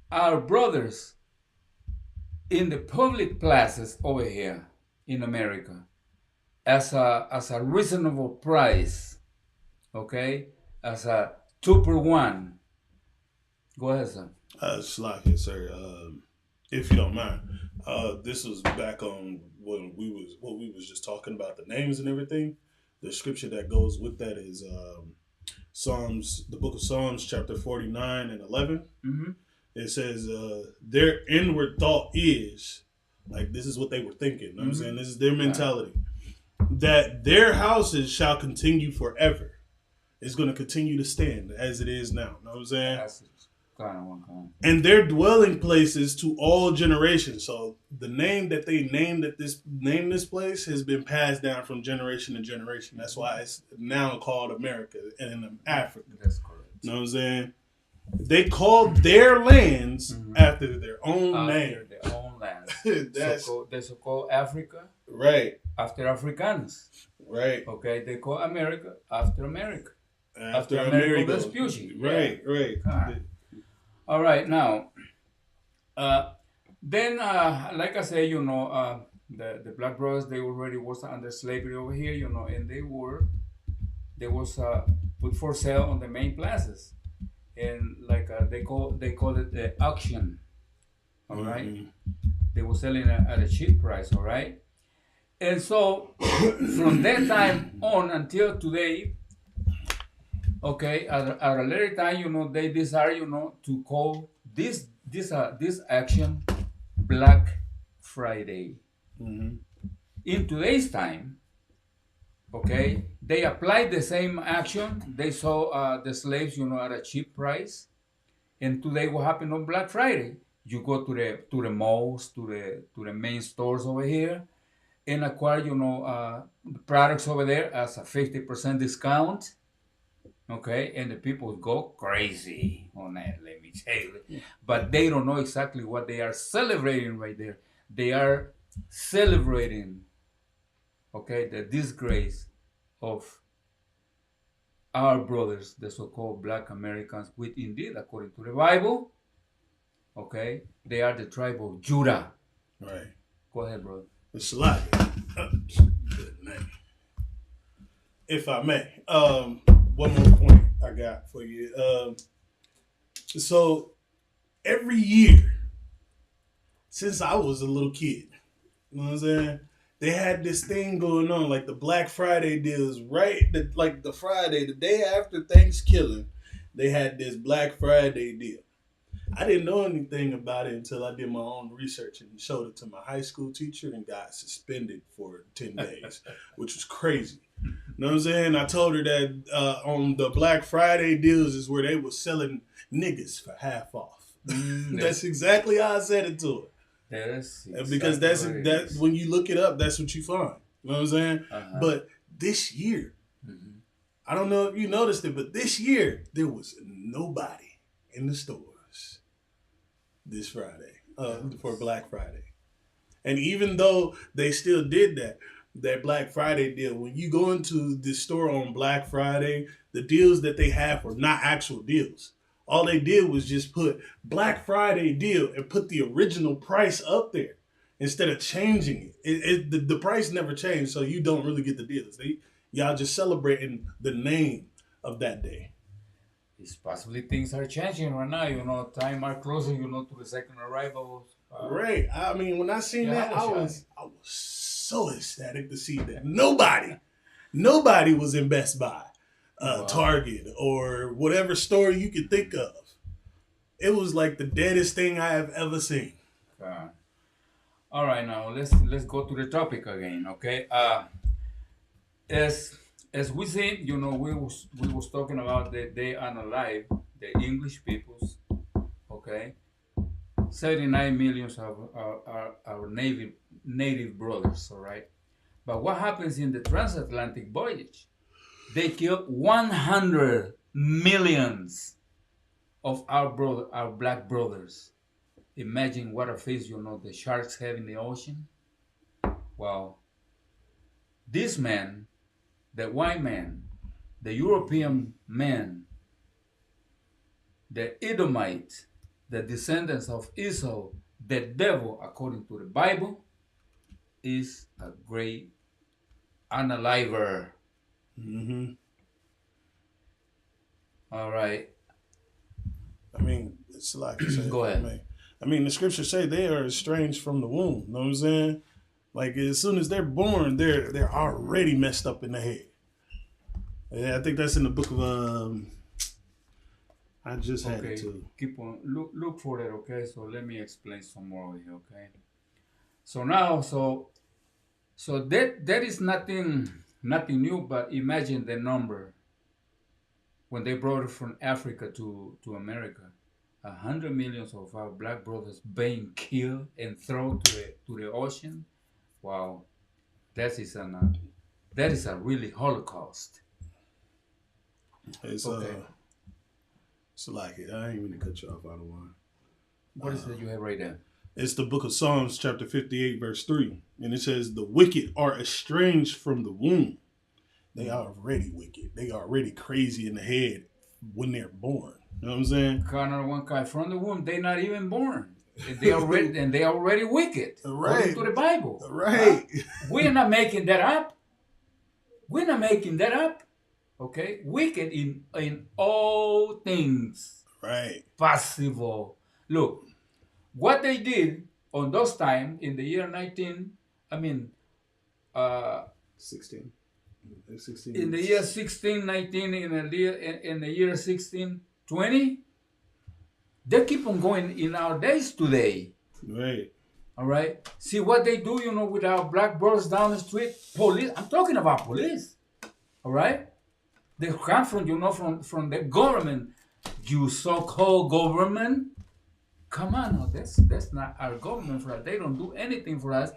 our brothers in the public places over here in America. as a reasonable price, okay, as a 2 per 1. Go ahead, son. Slack sir. If you don't mind, this was back on when we was just talking about the names and everything. The scripture that goes with that is Psalms, the book of Psalms, chapter 49:11. Mm-hmm. It says, "Their inward thought is like this is what they were thinking." You know what I'm Mm-hmm. saying? This is their mentality that their houses shall continue forever. It's going to continue to stand as it is now. You know what I'm saying? That's kind of one kind. And their dwelling places to all generations. So the name that they named this place has been passed down from generation to generation. That's why it's now called America and Africa. That's correct. You know what I'm saying? They called their lands after their own name. Their own lands. That's they so-called Africa right. after Africans. Right. Okay, they call America after America. After Amerigo Amerigo. Vespucci. Right, right. All right, now, then, like I say, the Black Brothers, they already was under slavery over here, and they was put for sale on the main plazas, and like they call it the auction. All right, they were selling at a cheap price. All right, and so from that time on until today. Okay, at a later time, they desire, to call this action Black Friday. Mm-hmm. In today's time, okay, they applied the same action. They saw the slaves, at a cheap price. And today, what happened on Black Friday? You go to the malls, to the main stores over here, and acquire, the products over there as a 50% discount. Okay, and the people go crazy on that, let me tell you. But they don't know exactly what they are celebrating right there. They are celebrating, okay, the disgrace of our brothers, the so-called Black Americans, which indeed, according to the Bible, okay, they are the tribe of Judah. Right. Go ahead, brother. It's a lot. Good name. If I may. One more point I got for you. So every year since I was a little kid, you know what I'm saying? They had this thing going on, like the Black Friday deals, right? Like the Friday, the day after Thanksgiving, they had this Black Friday deal. I didn't know anything about it until I did my own research and showed it to my high school teacher and got suspended for 10 days, which was crazy. You know what I'm saying? I told her that on the Black Friday deals is where they were selling niggas for half off. That's exactly how I said it to her. Exactly because that's when you look it up, that's what you find. You know what I'm saying? Uh-huh. But this year, I don't know if you noticed it, but this year there was nobody in the stores this Friday for Black Friday. And even though they still did that Black Friday deal, when you go into the store on Black Friday, the deals that they have were not actual deals. All they did was just put Black Friday deal and put the original price up there instead of changing it. The price never changed, so you don't really get the deals. Y'all just celebrating the name of that day. It's possibly things are changing right now. Time are closer, to the second arrival. Right. I mean, when I seen that, I was so ecstatic to see that nobody was in Best Buy, Target, or whatever store you could think of. It was like the deadest thing I have ever seen. All right, now let's go to the topic again, okay? As we see, we was talking about that they unalive the English peoples, okay? 79 million are our native brothers, all right? But what happens in the transatlantic voyage? They killed 100 millions of our black brothers. Imagine what a face, the sharks have in the ocean. Well, this man, the white man, the European man, the Edomite, the descendants of Esau, the devil, according to the Bible, is a great unaliver. Mm-hmm. All right. I mean, it's like you say, Go if I ahead. may. I mean, the scriptures say they are estranged from the womb. You know what I'm saying? Like as soon as they're born, they're already messed up in the head. Yeah, I think that's in the book of I just had it Okay. too. Keep on look for it. Okay. So let me explain some more here. Okay. So now, so that is nothing new. But imagine the number when they brought it from Africa to America. 100 millions of our black brothers being killed and thrown to the ocean. Wow, that is a really Holocaust. It's Okay, it's like it. I ain't even cut you off out of one. what is that you have right there? It's the book of Psalms, chapter 58, verse 3. And it says, the wicked are estranged from the womb. They are already wicked. They are already crazy in the head when they're born. You know what I'm saying? Connor, one guy from the womb, they're not even born. They already wicked, Right. according to the Bible. Right. We're not making that up. We're not making that up. Okay, wicked in all things Right. possible. Look, what they did on those times in the year 19, I mean, 16. 16. in the year 1619, in the year 1620, they keep on going in our days today. Right. All right. See what they do, with our black brothers down the street. Police. I'm talking about police. All right. They come from the government. You so-called government. Come on, no, that's not our government for us. They don't do anything for us,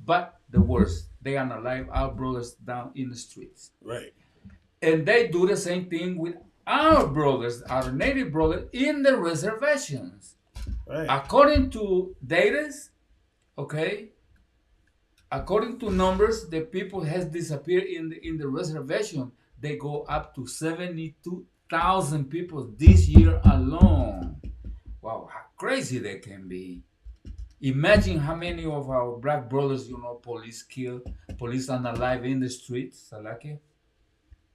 but the worst. They unalive our brothers down in the streets. Right. And they do the same thing with our brothers, our native brothers, in the reservations. Right. According to data, okay, according to numbers, the people has disappeared in the reservation. They go up to 72,000 people this year alone. Wow, how crazy they can be. Imagine how many of our black brothers, police kill, police unalive in the streets, Salaki.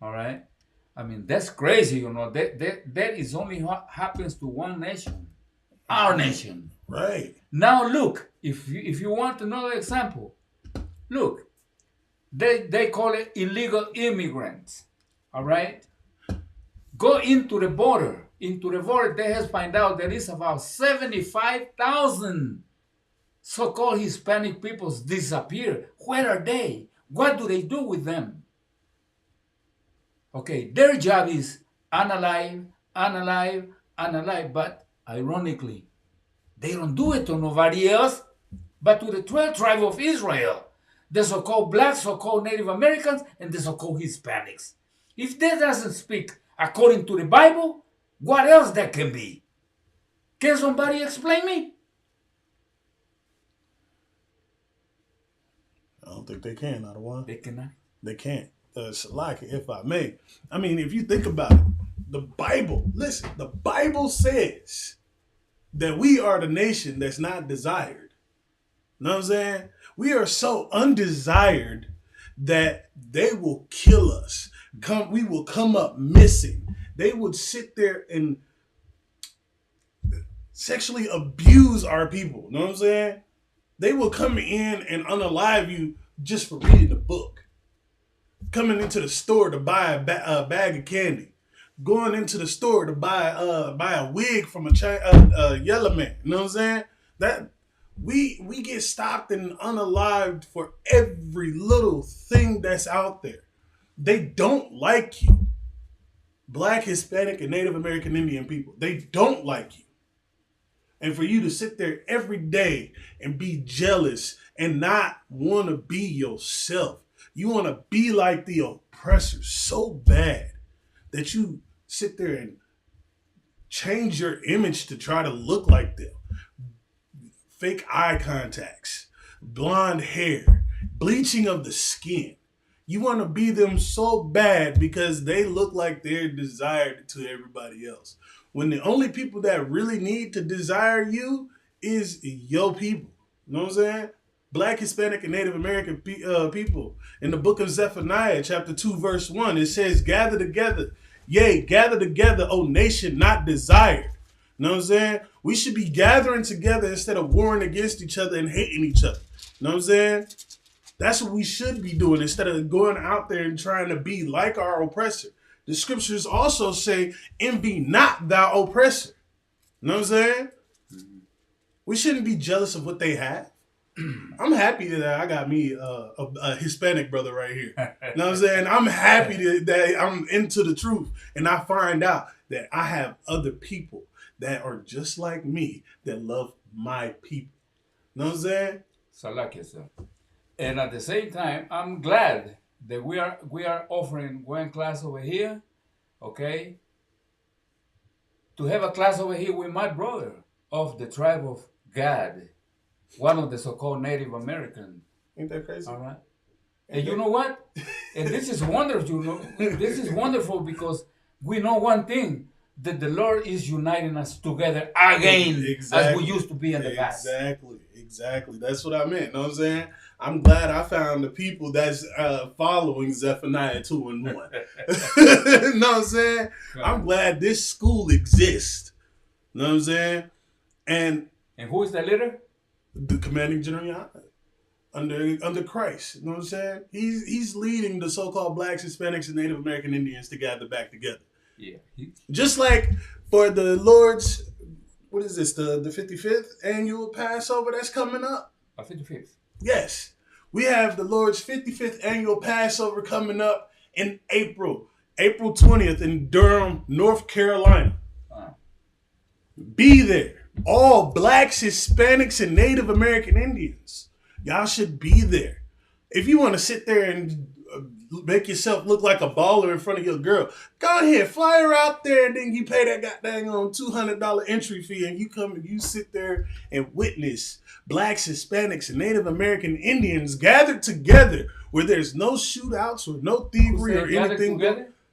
All right? I mean, that's crazy, That is only what happens to one nation, our nation. Right. Now look, if you want another example, look, they call it illegal immigrants. All right? Go into the border. They have find out there is about 75,000 so-called Hispanic peoples disappear. Where are they? What do they do with them? Okay, their job is unalive, but ironically, they don't do it to nobody else, but to the 12 tribe of Israel, the so-called blacks, so-called Native Americans, and the so-called Hispanics. If that doesn't speak according to the Bible, what else that can be? Can somebody explain me? I don't think they can, out of one. They cannot. They can't. Like, if I may. I mean, if you think about it, the Bible says that we are the nation that's not desired. You know what I'm saying? We are so undesired that they will kill us. We will come up missing. They would sit there and sexually abuse our people. You know what I'm saying? They will come in and unalive you just for reading the book. Coming into the store to buy a bag of candy. Going into the store to buy a wig from a yellow man. You know what I'm saying? That we get stopped and unalived for every little thing that's out there. They don't like you. Black, Hispanic, and Native American Indian people. They don't like you. And for you to sit there every day and be jealous and not want to be yourself. You want to be like the oppressor so bad that you sit there and change your image to try to look like them. Fake eye contacts, blonde hair, bleaching of the skin. You want to be them so bad because they look like they're desired to everybody else. When the only people that really need to desire you is your people. You know what I'm saying? Black, Hispanic, and Native American people. In the book of Zephaniah, chapter 2, verse 1, it says, gather together. Yea, gather together, O nation not desired. You know what I'm saying? We should be gathering together instead of warring against each other and hating each other. You know what I'm saying? That's what we should be doing instead of going out there and trying to be like our oppressor. The scriptures also say, envy not thou oppressor. You know what I'm saying? We shouldn't be jealous of what they have. I'm happy that I got me a Hispanic brother right here. You know what I'm saying? I'm happy that I'm into the truth and I find out that I have other people that are just like me that love my people. You know what I'm saying? So like yourself. And at the same time, I'm glad that we are offering one class over here, okay? To have a class over here with my brother of the tribe of Gad, one of the so-called Native American. Ain't that crazy? All right. And you know what? And this is wonderful. You know, this is wonderful because we know one thing, that the Lord is uniting us together again, as we used to be in the past. Exactly. That's what I meant. Know what I'm saying? I'm glad I found the people that's following Zephaniah 2 and 1. Know what I'm saying? I'm glad this school exists. Know what I'm saying? And who is the leader? The commanding general under Christ. You know what I'm saying? He's leading the so-called blacks, Hispanics, and Native American Indians to gather back together. Yeah. Just like for the Lord's, what is this, the 55th annual Passover that's coming up? 55th. Yes. We have the Lord's 55th annual Passover coming up in April 20th in Durham, North Carolina. Be there. All blacks, Hispanics, and Native American Indians. Y'all should be there. If you want to sit there and make yourself look like a baller in front of your girl, go ahead, fly her out there, and then you pay that goddamn $200 entry fee, and you come and you sit there and witness blacks, Hispanics, and Native American Indians gathered together where there's no shootouts or no thievery or anything.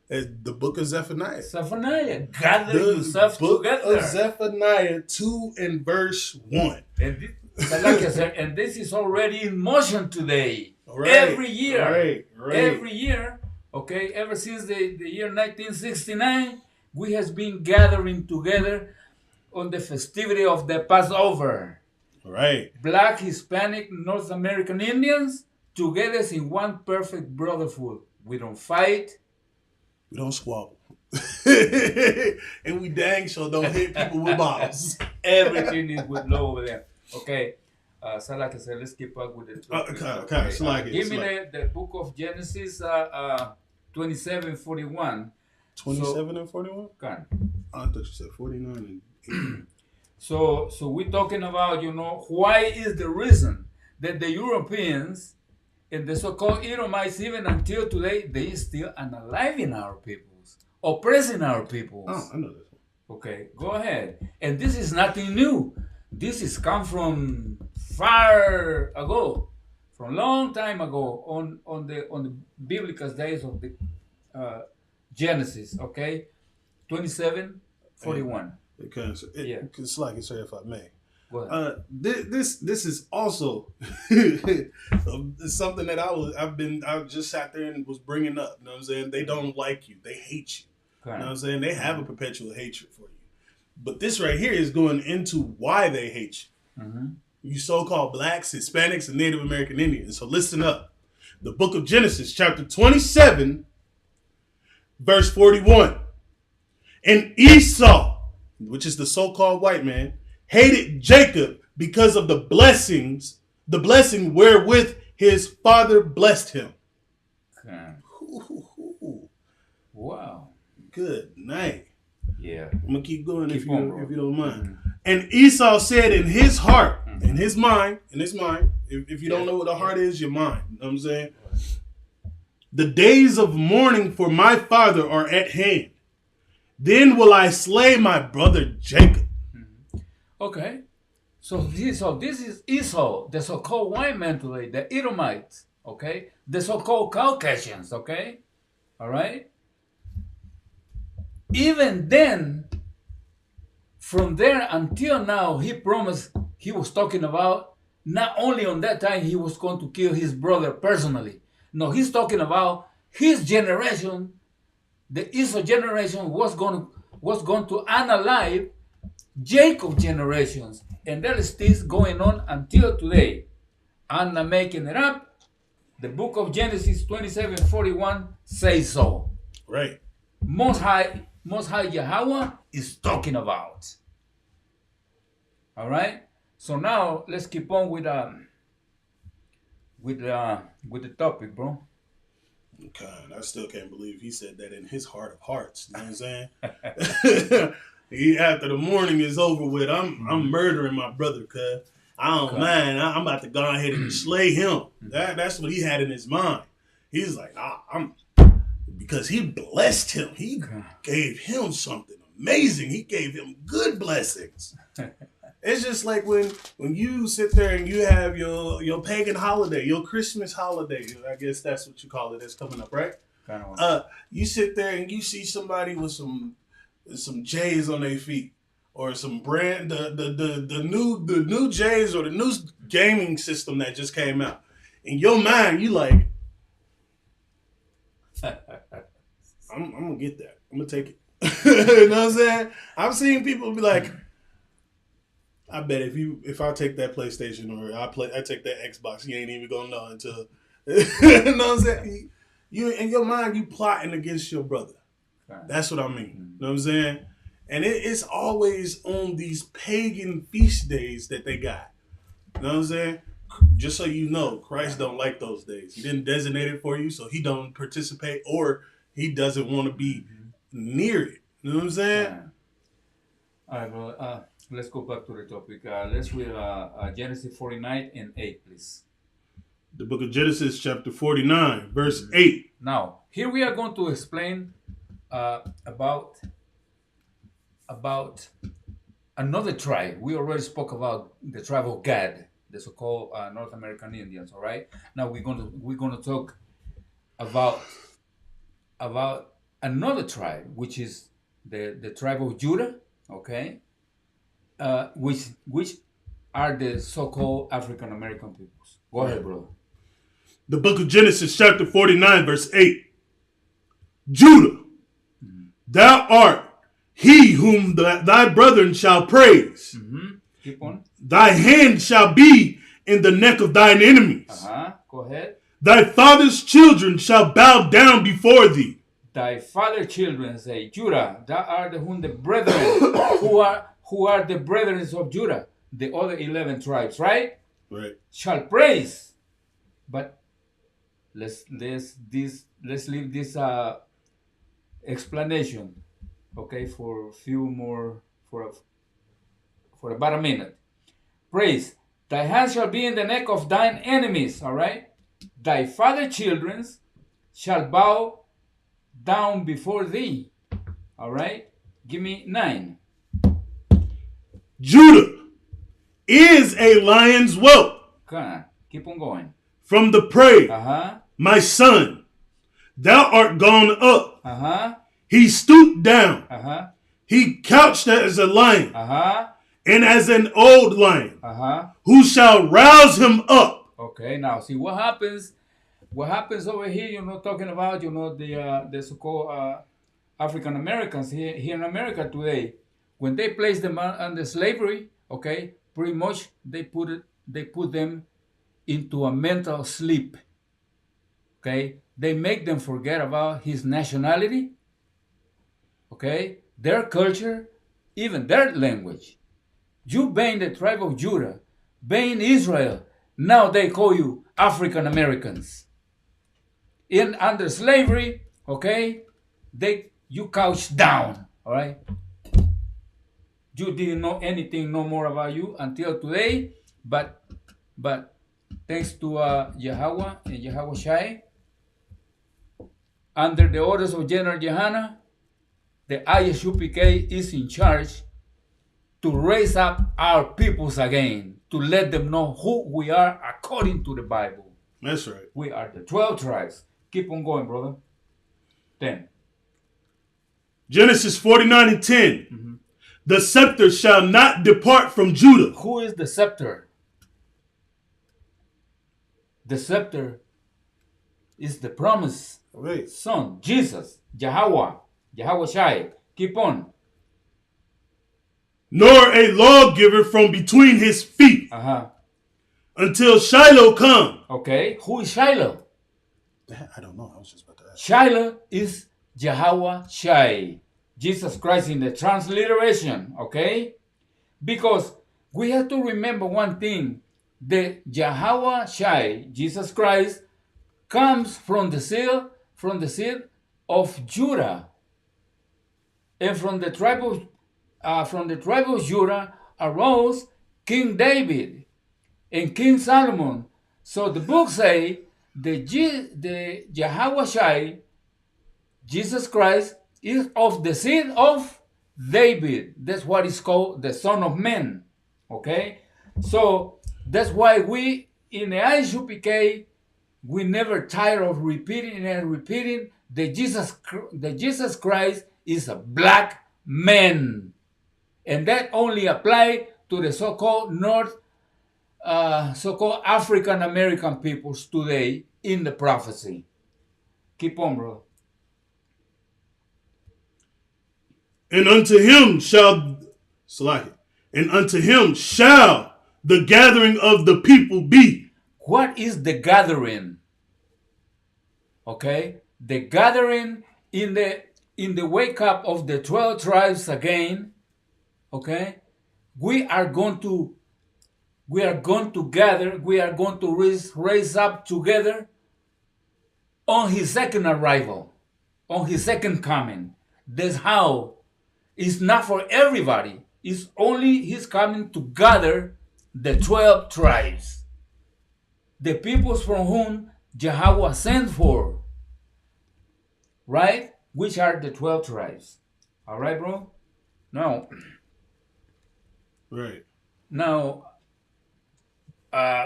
The book of Zephaniah. Zephaniah, gather yourself together. Book of Zephaniah 2 and verse 1. And this is already in motion today. Right, every year. Right. Every year, okay, ever since the year 1969, we has been gathering together on the festivity of the Passover. Right. Black, Hispanic, North American Indians, together in one perfect brotherhood. We don't fight. We don't squabble. And we dang sure don't hit people with bottles. Everything is with love over there. Okay. So like I said, let's keep up with it. Give me the book of Genesis 27:41. 27 and 41? I thought you said 49 and 80. So we're talking about, why is the reason that the Europeans and the so-called Edomites, even until today, they still unaliving our peoples, oppressing our peoples. Oh, I know this one. Okay, go ahead. And this is nothing new. This is come from far ago, from long time ago, on the biblical days of the Genesis. Okay, 27:41. It's like it's if I may. What? This is also something that I just sat there and was bringing up. You know what I'm saying? They don't like you. They hate you. You know what I'm saying? They have a perpetual hatred for you. But this right here is going into why they hate you. Mm-hmm. You so-called blacks, Hispanics, and Native American Indians. So listen up. The book of Genesis, chapter 27, verse 41. And Esau, which is the so-called white man, hated Jacob because of the blessing wherewith his father blessed him. Okay. Wow. Good night. Yeah. I'm going to keep going if you don't mind. Mm-hmm. And Esau said in his heart, in his mind, if you don't know what the heart is, your mind. You know what I'm saying? The days of mourning for my father are at hand. Then will I slay my brother Jacob. Okay. So this is Esau, the so-called white man today, the Edomites, okay? The so-called Caucasians, okay? All right? Even then, from there until now, he promised, he was talking about not only on that time he was going to kill his brother personally. No, he's talking about his generation. The Esau generation was going to unalive Jacob generations, and that is still going on until today. I'm not making it up. The book of Genesis 27:41 says so. Right. Most High Yahweh is talking about. All right. So now let's keep on with the topic, bro. God, I still can't believe he said that in his heart of hearts. You know what I'm saying? After the morning is over with, I'm murdering my brother, cuz I don't mind. I'm about to go ahead and slay him. That's what he had in his mind. He's like, because he blessed him. He gave him something amazing. He gave him good blessings. It's just like when you sit there and you have your pagan holiday, your Christmas holiday. I guess that's what you call it. That's coming up, right? You sit there and you see somebody with some J's on their feet, or some brand the new J's, or the new gaming system that just came out. In your mind, you like, I'm gonna get that. I'm gonna take it. You know what I'm saying? I've seen people be like, I bet if I take that PlayStation, or I take that Xbox, you ain't even gonna know until you know what I'm saying? You in your mind, you plotting against your brother. That's what I mean. You know what I'm saying? And it's always on these pagan feast days that they got. You know what I'm saying? Just so you know, Christ don't like those days. He didn't designate it for you, so he don't participate, or he doesn't want to be near it. You know what I'm saying? All right, bro. Let's go back to the topic. Let's read Genesis 49:8, please. The book of Genesis, chapter 49, verse 8. Now, here we are going to explain about another tribe. We already spoke about the tribe of Gad, the so-called North American Indians. All right. Now we're gonna talk about another tribe, which is the tribe of Judah. Okay. Which are the so-called African American peoples. Go ahead, bro. The book of Genesis, chapter 49, verse 8. Judah, thou art he whom thy brethren shall praise. Keep on. Thy hand shall be in the neck of thine enemies. Go ahead. Thy father's children shall bow down before thee. Thy father's children say, Judah, thou art the whom the brethren who are the brethren of Judah, the other 11 tribes, right? Right. Shall praise. But let's leave this explanation, okay, for a few more, for about a minute. Praise. Thy hand shall be in the neck of thine enemies, all right? Thy father's children shall bow down before thee, all right? Give me 9. Judah is a lion's whelp. Come on, keep on going. From the prey, my son, thou art gone up. He stooped down. He couched as a lion, and as an old lion. Who shall rouse him up? Okay, now see what happens. What happens over here? Talking about the so-called African Americans here in America today. When they place them under slavery, okay, pretty much they put them into a mental sleep. Okay, they make them forget about his nationality. Okay, their culture, even their language. You being the tribe of Judah, being Israel, now they call you African Americans. Under slavery, okay, you couch down, all right. You didn't know anything no more about you until today, but thanks to Yahweh and Yahweh Shai, under the orders of General Johanna, the Isupk is in charge to raise up our peoples again, to let them know who we are according to the Bible. That's right. We are the 12 tribes. Keep on going, brother. 10. Genesis 49:10. The scepter shall not depart from Judah. Who is the scepter? The scepter is the promised Right. son, Jesus, Yahweh Shai. Keep on. Nor a lawgiver from between his feet until Shiloh come. Okay, who is Shiloh? I don't know. I was just about to ask. Shiloh is Yahweh Shai, Jesus Christ in the transliteration, okay? Because we have to remember one thing. The Yahweh Shai, Jesus Christ, comes from the seed of Judah. And from the tribe of Judah arose King David and King Solomon. So the book say the Yahweh Shai, Jesus Christ, is of the seed of David. That's what is called the Son of Man. Okay? So that's why we in the Isupk we never tire of repeating and repeating that Jesus Christ is a black man. And that only apply to the so-called so-called African American peoples today in the prophecy. Keep on, bro. And unto him shall the gathering of the people be. What is the gathering? Okay, the gathering in the wake up of the 12 tribes again. Okay, we are going to gather. We are going to raise up together on his second arrival, on his second coming. That's how. It's not for everybody. It's only he's coming to gather the 12 tribes, the peoples from whom Yahweh sent for, right? Which are the 12 tribes. All right, bro? Now, right. Now,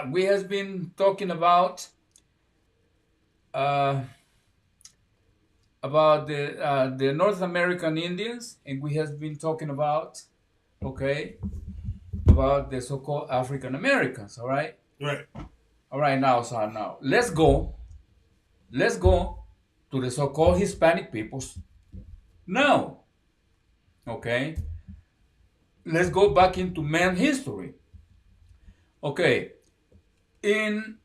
we have been talking about the North American Indians, and we have been talking about, about the so-called African Americans. All right. Right. All right. Now let's go to the so-called Hispanic peoples. Now, okay. Let's go back into man history. Okay. In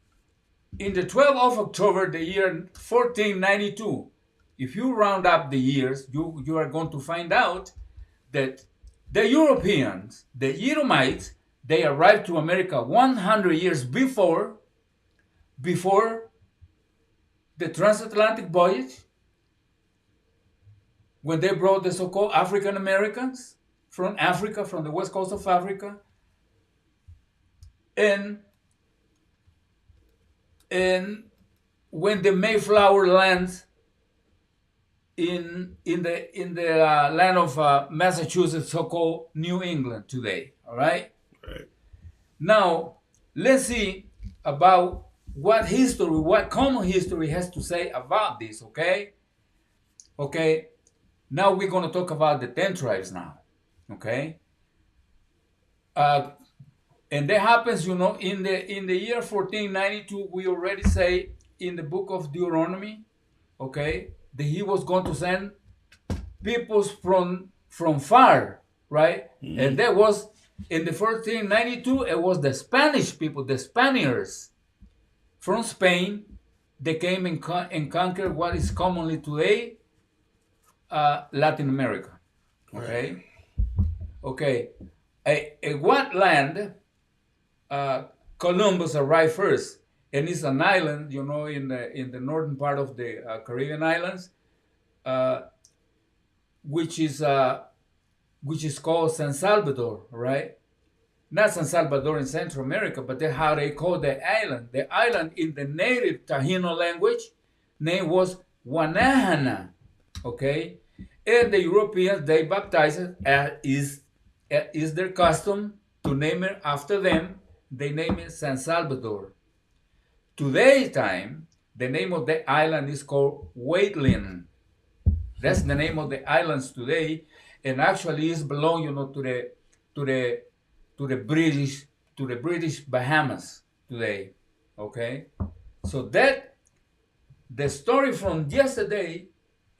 the 12th of October, the year 1492, if you round up the years, you are going to find out that the Europeans, the Edomites, they arrived to America 100 years before the transatlantic voyage, when they brought the so-called African Americans from Africa, from the west coast of Africa, and when the Mayflower lands in the land of Massachusetts, so-called New England today. All right. Right. Now let's see about what common history has to say about this. Okay. Okay. Now we're going to talk about the 10 tribes now. Okay. And that happens, in the year 1492, we already say in the book of Deuteronomy, okay, that he was going to send peoples from far, right? Mm-hmm. And that was in the 1492. It was the Spanish people, the Spaniards from Spain. They came and conquered what is commonly today Latin America. Okay, okay. What land? Columbus arrived first, and it's an island, in the northern part of the Caribbean islands, which is called San Salvador, right? Not San Salvador in Central America, but that's how they call the island. The island in the native Taino language name was Wanahana, okay? And the Europeans, they baptized it, is their custom to name it after them. They name it San Salvador. Today's time, the name of the island is called Waitlin. That's the name of the islands today, and actually it belongs, to the British Bahamas today. Okay. So that the story from yesterday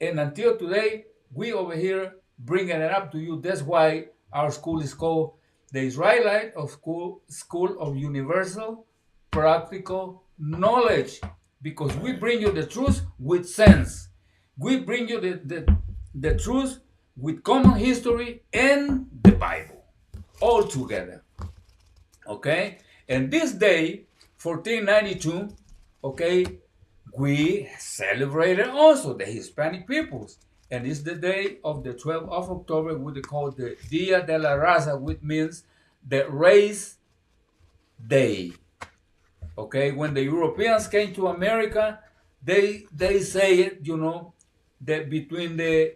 and until today, we over here bringing it up to you. That's why our school is called the Israelite of School of Universal Practical Knowledge, because we bring you the truth with sense. We bring you the truth with common history and the Bible all together. Okay? And this day, 1492, okay, we celebrated also the Hispanic peoples. And it's the day of the 12th of October, we call the Dia de la Raza, which means the race day. Okay, when the Europeans came to America, they say it, that between the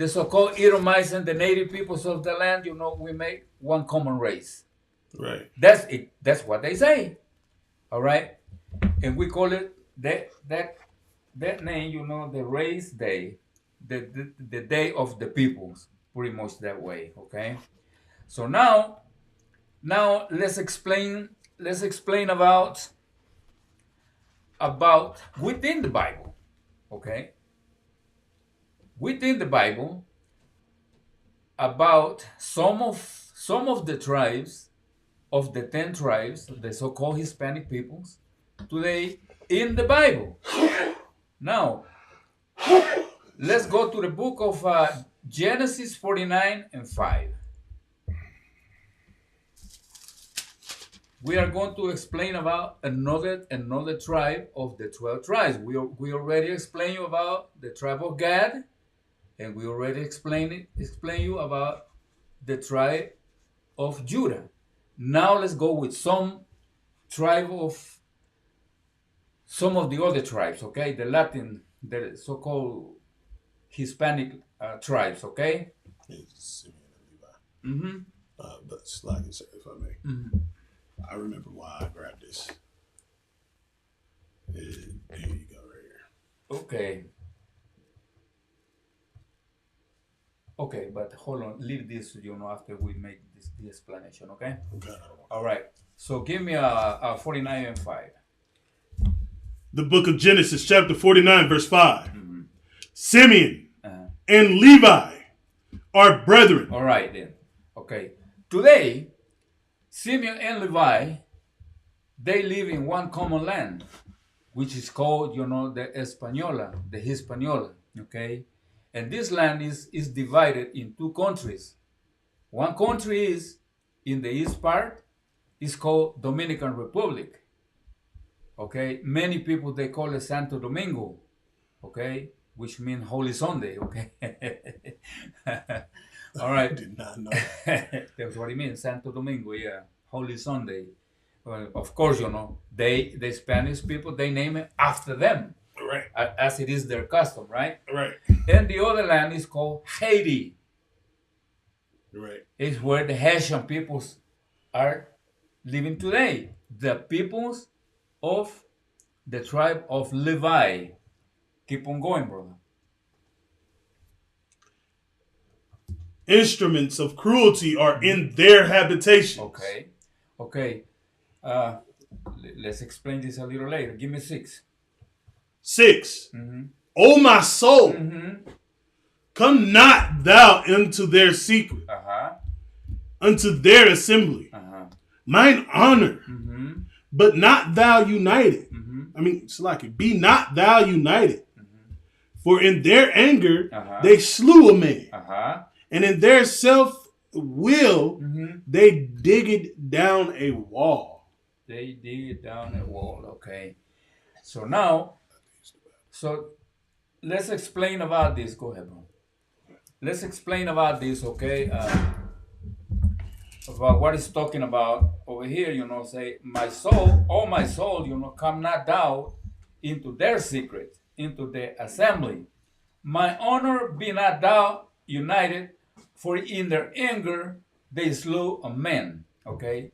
so-called Edomites and the native peoples of the land, we make one common race. Right. That's it. That's what they say. All right, and we call it that name, the race day, the day of the peoples, pretty much that way. Okay, so now let's explain about within the Bible. Okay, within the Bible, about some of the tribes of the 10 tribes, the so-called Hispanic peoples, today in the Bible. Now, let's go to the book of Genesis 49 and 5. We are going to explain about another tribe of the 12 tribes. We already explained you about the tribe of Gad, and we already explain you about the tribe of Judah. Now let's go with some of the other tribes, okay? The so-called Hispanic tribes, okay? Simeon and Levi. But like you said, if I may, I remember why I grabbed this. Here you go, right here. Okay. Okay, but hold on. Leave this, after we make the explanation, okay? Okay. All right. So give me a 49 and 5. The book of Genesis, chapter 49, verse 5. Simeon and Levi are brethren. All right, then. Okay. Today, Simeon and Levi, they live in one common land, which is called, the Hispaniola, okay? And this land is divided in two countries. One country is in the east part, is called Dominican Republic. Okay, many people, they call it Santo Domingo, okay, which means Holy Sunday, okay. All right. I did not know. That's what it means, Santo Domingo, yeah, Holy Sunday. Well, of course, the Spanish people, they name it after them. Right. As it is their custom, right? Right. And the other land is called Haiti. Right. It's where the Haitian peoples are living today. The peoples of the tribe of Levi. Keep on going, brother. Instruments of cruelty are in their habitations. Okay. Let's explain this a little later. Give me 6. 6. O my soul, come not thou into their secret, unto their assembly. Mine honor, but not thou united. I mean, Salaki, be not thou united. For in their anger they slew a man, and in their self will they digged down a wall. They digged down a wall. Okay. So now, let's explain about this. Go ahead, bro. Let's explain about this, okay? About what it's talking about over here, say, my soul, oh my soul, come not thou into their secret, into the assembly. My honor be not thou united, for in their anger they slew a man, okay?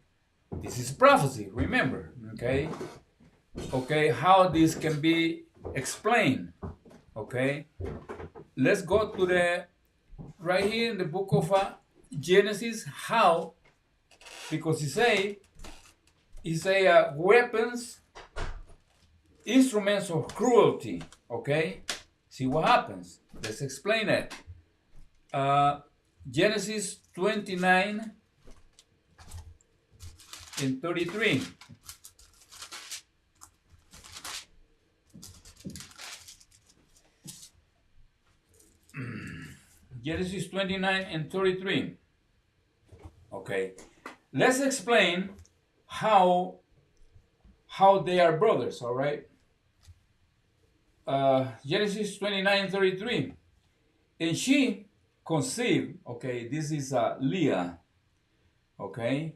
This is prophecy, remember, okay? Okay, how this can be explained, okay? Let's go to right here in the book of Genesis, how, because he say weapons instruments of cruelty. Okay, see what happens. Let's explain it. Genesis 29 and 33. Genesis 29 and 33. Okay, let's explain how they are brothers. All right. Genesis 29 33. And she conceived. Okay, this is Leah. Okay,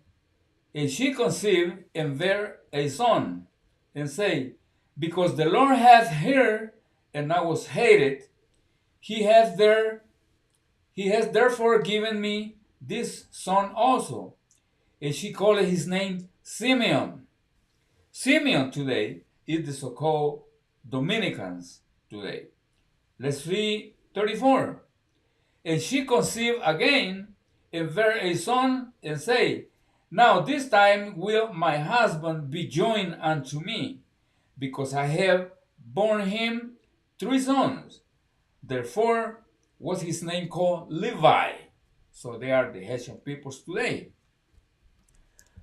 and she conceived and bare a son, and say, because the Lord hath heard, and I was hated, he has therefore given me this son also. And she called his name Simeon. Simeon today is the so-called Dominicans today. Let's read 34. And she conceived again and bare a son, and say, now this time will my husband be joined unto me, because I have borne him 3 sons. Therefore was his name called Levi. So they are the Haitian peoples today.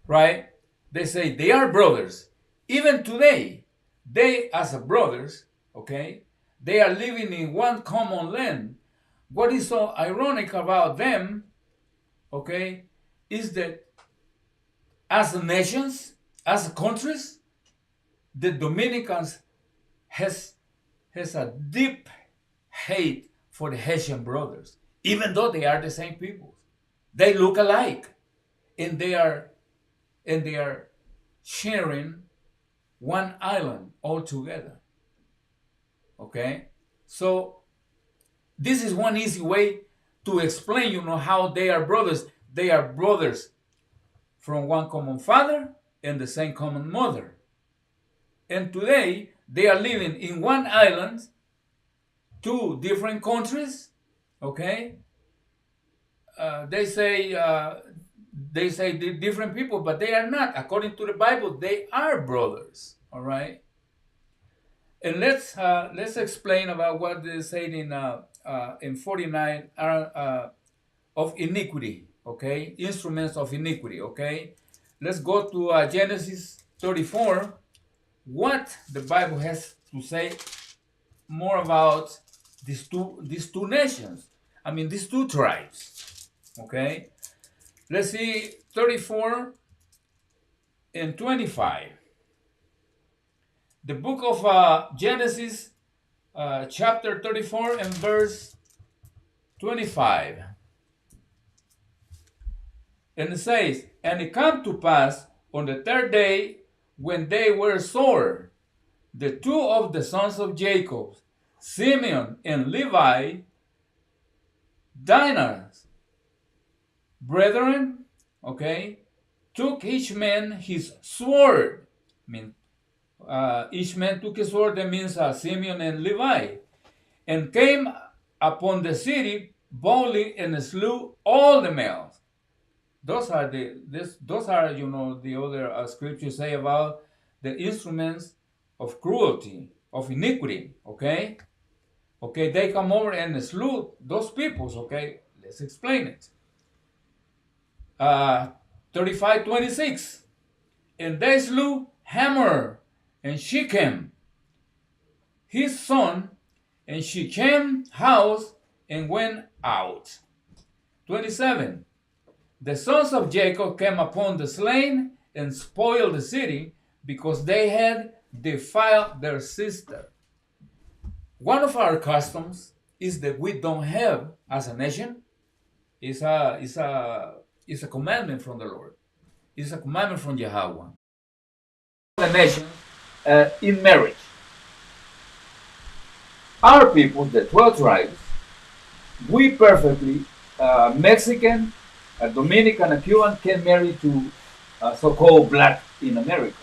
Right? They say they are brothers. Even today, they as brothers, okay, they are living in one common land. What is so ironic about them, okay, is that as nations, as countries, the Dominicans has a deep hate for the Haitian brothers, even though they are the same people. They look alike, and they are sharing one island altogether. Okay, so this is one easy way to explain, how they are brothers. They are brothers from one common father and the same common mother. And today, they are living in one island, 2 different countries, okay? They say they're different people, but they are not. According to the Bible, they are brothers, all right? And let's explain about what they say in 49 of iniquity, okay? Instruments of iniquity, okay? Let's go to Genesis 34. What the Bible has to say more about these two nations. I mean, these 2 tribes, okay? Let's see 34 and 25. The book of Genesis, chapter 34 and verse 25. And it says, and it came to pass on the 3rd day, when they were sore, the 2 of the sons of Jacob, Simeon and Levi, Dinah's brethren, okay, took each man his sword. I mean, each man took his sword. That means Simeon and Levi, and came upon the city boldly and slew all the males. Those are the other scriptures say about the instruments of cruelty, of iniquity. Okay, they come over and slew those peoples. Okay, let's explain it. 35:26, and they slew Hamor and Shechem, his son, and Shechem's house, and went out. 27. The sons of Jacob came upon the slain and spoiled the city, because they had defiled their sister. One of our customs is that we don't have as a nation. It's a commandment from the Lord. It's a commandment from Yahweh. The nation in marriage. Our people, the 12 tribes, we perfectly, Mexican, Dominican, and Cuban can marry to so-called black in America.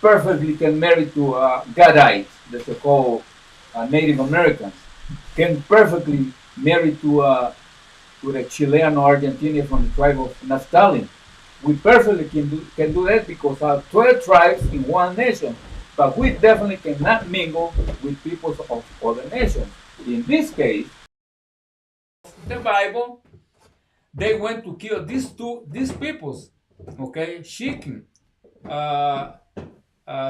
Perfectly can marry to Gadites, the so-called Native Americans. Can perfectly marry to the Chilean or Argentinian from the tribe of Naphtali. We perfectly can do that because our 12 tribes in one nation. But we definitely cannot mingle with people of other nations. In this case, the Bible, they went to kill these peoples. Okay, Shechem, uh,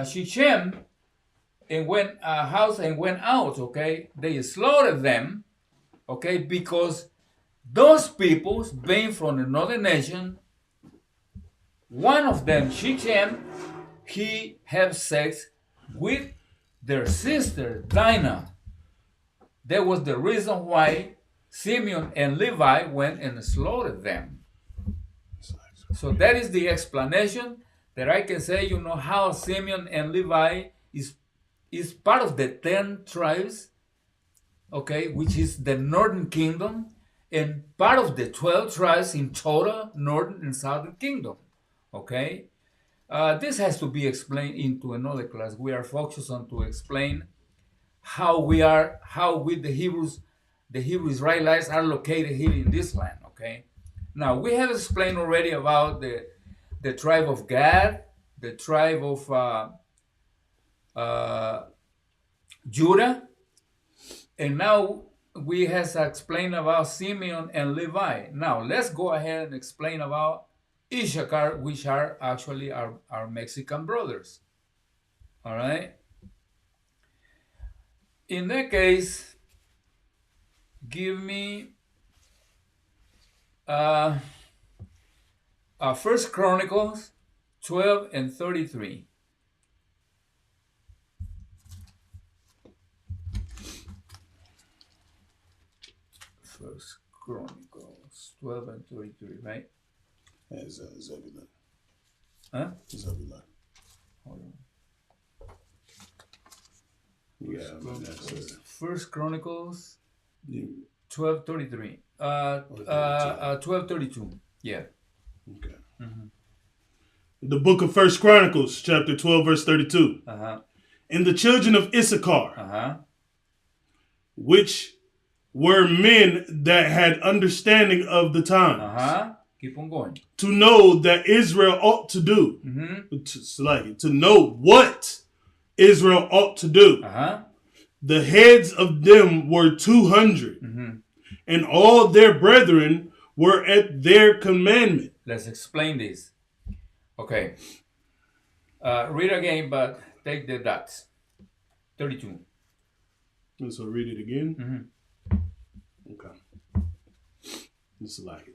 Shechem, and went house and went out. Okay, they slaughtered them. Okay, because those peoples, being from another nation, one of them, Shechem, he had sex with their sister Dinah. That was the reason why Simeon and Levi went and slaughtered them. So that is the explanation that I can say, how Simeon and Levi is part of the 10 tribes, okay, which is the northern kingdom, and part of the 12 tribes in total, northern and southern kingdom, okay. This has to be explained into another class. We are focused on to explain how we the Hebrew Israelites are located here in this land, okay. Now we have explained already about the tribe of Gad, the tribe of Judah, and now we have explained about Simeon and Levi. Now let's go ahead and explain about Issachar, which are actually our Mexican brothers. All right. In that case, give me First Chronicles 12 and 33. First Chronicles 12 and 33, right? That's Zebulun. Huh? Zebulun. Hold on. Yeah, First Chronicles yeah. 12:33. 12:32. Yeah. Okay. Mm-hmm. The book of First Chronicles, chapter 12, verse 32. Uh-huh. And the children of Issachar, Uh-huh. which were men that had understanding of the times, Uh-huh. Keep on going. to know that Israel ought to do, to know what Israel ought to do. Uh-huh. The heads of them were 200, and all their brethren were at their commandment. Let's explain this. Okay. Read again, but take the dots. 32. So read it again. Mm-hmm. Okay. This is like it.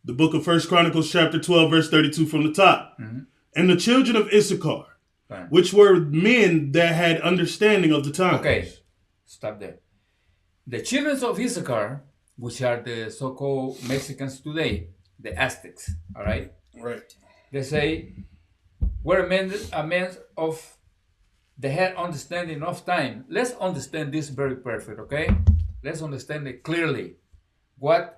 The book of First Chronicles, chapter 12, verse 32 from the top. And the children of Issachar, which were men that had understanding of the times. Okay, stop there. The children of Isupk, which are the so-called Mexicans today, the Aztecs, all right? Right. They say, were men of the had understanding of time. Let's understand this very perfect, okay? Let's understand it clearly. What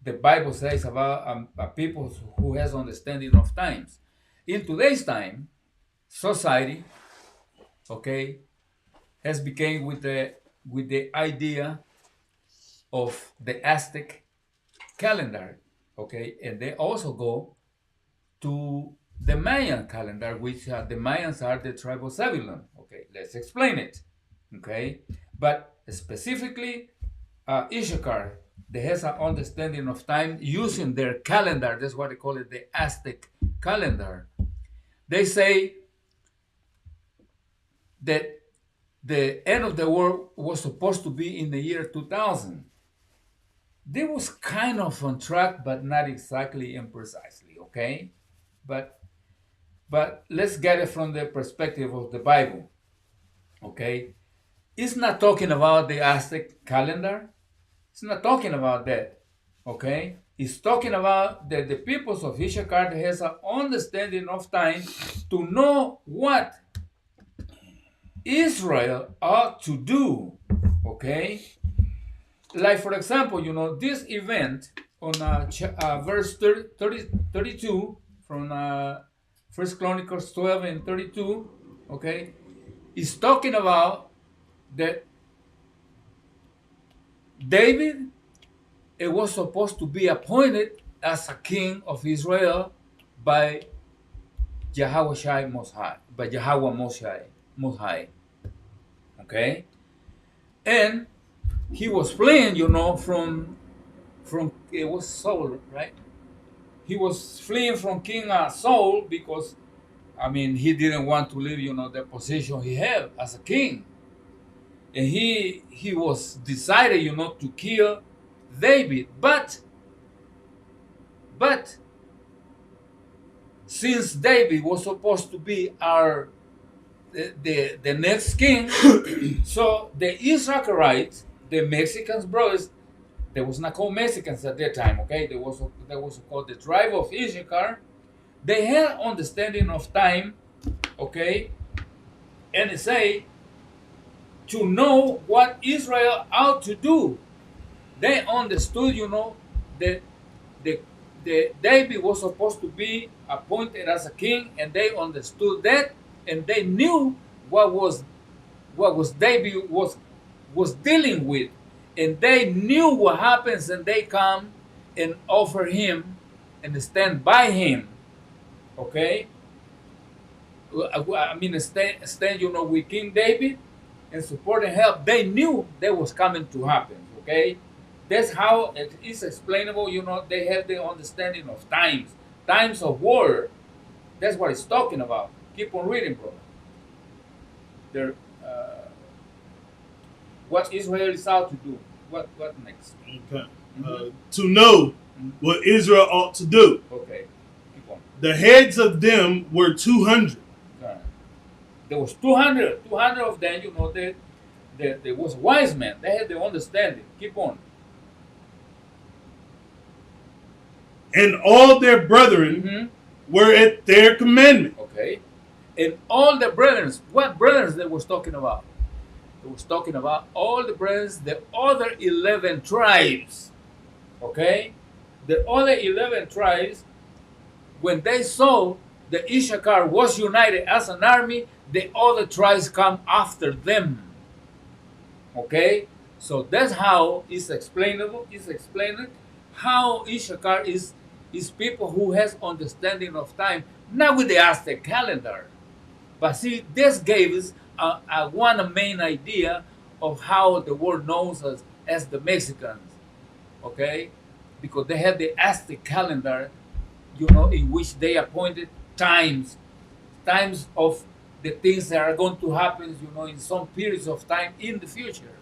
the Bible says about a people who has understanding of times. In today's time, society, okay, has become with the idea of the Aztec calendar, okay, and they also go to the Mayan calendar, which the Mayans are the tribe of Zebulun. Okay, let's explain it. Okay, but specifically, Issachar, they has an understanding of time using their calendar. That's what they call it, the Aztec calendar. They say that the end of the world was supposed to be in the year 2000. They was kind of on track, but not exactly and precisely, okay? But let's get it from the perspective of the Bible, okay? It's not talking about the Aztec calendar. It's not talking about that, okay? It's talking about that the peoples of Issachar has an understanding of time to know what Israel ought to do, okay? Like, for example, this event on verse 32 from First Chronicles 12 and 32, okay, is talking about that David, it was supposed to be appointed as a king of Israel by Yahweh Most High, but Yahweh Most High. Okay, and he was fleeing, from it was Saul, right? He was fleeing from King Saul because, I mean, he didn't want to leave, the position he had as a king, and he was decided, to kill David, but since David was supposed to be the next king, so the Issacharites, the Mexicans brothers, they was not called Mexicans at that time, okay? They was called the tribe of Issachar. They had understanding of time, okay? And they say to know what Israel ought to do. They understood, that the David was supposed to be appointed as a king, and they understood that, and they knew what was David was dealing with, and they knew what happens, and they come and offer him and stand by him. Okay, I mean, stand, with King David and support and help. They knew that was coming to happen. Okay, that's how it is explainable. They have the understanding of times of war. That's what it's talking about. Keep on reading, brother. There, what Israel is out to do. What next? Okay. To know what Israel ought to do. Okay. Keep on. The heads of them were 200. There was 200 of them, there was wise men. They had the understanding. Keep on. And all their brethren were at their commandment. Okay. And all the brethren, what brethren they was talking about? It was talking about all the brethren, the other 11 tribes. Okay? The other 11 tribes, when they saw the Issachar was united as an army, the other tribes come after them. Okay? So that's how it's explainable. It's explained how Issachar is people who has understanding of time, not with the Aztec calendar. But see, this gave us one main idea of how the world knows us as the Mexicans, okay? Because they have the Aztec calendar, in which they appointed times of the things that are going to happen, in some periods of time in the future.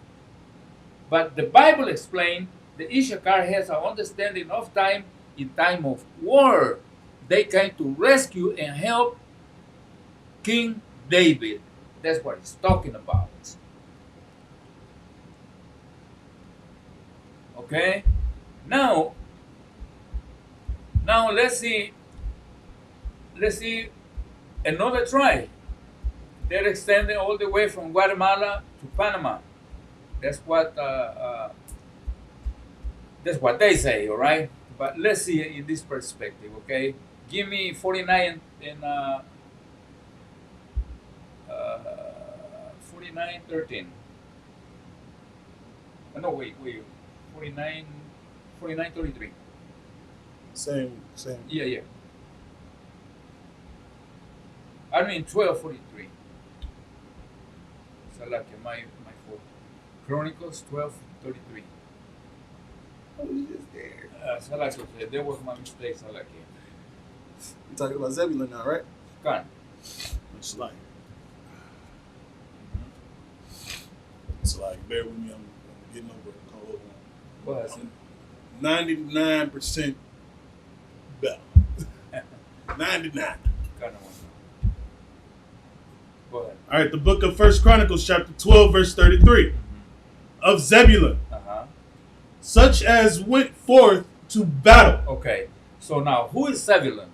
But the Bible explains the Issachar has an understanding of time in time of war. They came to rescue and help King David. That's what it's talking about. Okay? Now let's see another tribe that extended all the way from Guatemala to Panama. That's what they say, all right? But let's see it in this perspective, okay? Give me 49 and 49:13. No, wait. 49:33. Same. Yeah. I mean 12:43. Salaki, my fault. Chronicles 12:33. I was just there. Salaki, there was my mistake, Salaki. You're talking about Zebulun now, right? Can. It's like, bear with me, I'm getting over a cold one. What is it? 99% better. 99. Go ahead. All right, the book of 1 Chronicles, chapter 12, verse 33. Of Zebulun, such as went forth to battle. Okay, so now who is Zebulun?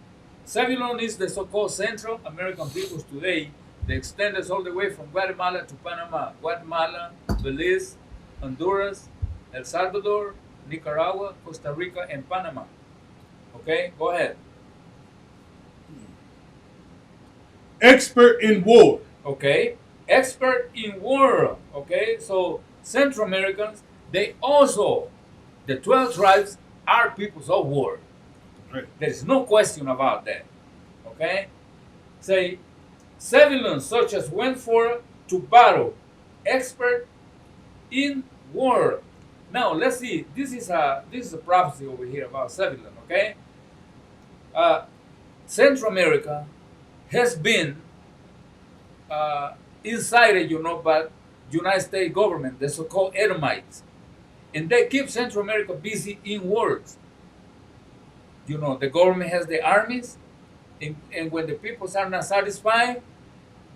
Zebulun is the so-called Central American peoples today. They extend us all the way from Guatemala to Panama, Guatemala, Belize, Honduras, El Salvador, Nicaragua, Costa Rica, and Panama. Okay, go ahead. Expert in war. Okay, expert in war. Okay, so Central Americans, they also, the 12 tribes are peoples of war. Right. There's no question about that. Okay, Say, Zebulun such as went forth to battle, expert in war. Now let's see. This is a prophecy over here about Zebulun. Okay, uh, Central America has been incited, by United States government, the so-called Edomites, and they keep Central America busy in wars. The government has the armies, and when the people are not satisfied,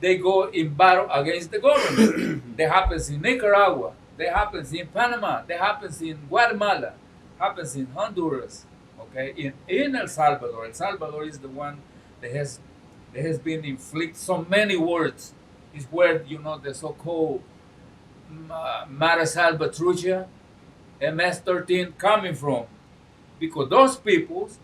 they go in battle against the government. That happens in Nicaragua. That happens in Panama. That happens in Guatemala. Happens in Honduras. Okay, in El Salvador. El Salvador is the one that has been inflicted so many wars. Is where the so-called Mara Salvatrucha, MS-13 coming from, because those peoples,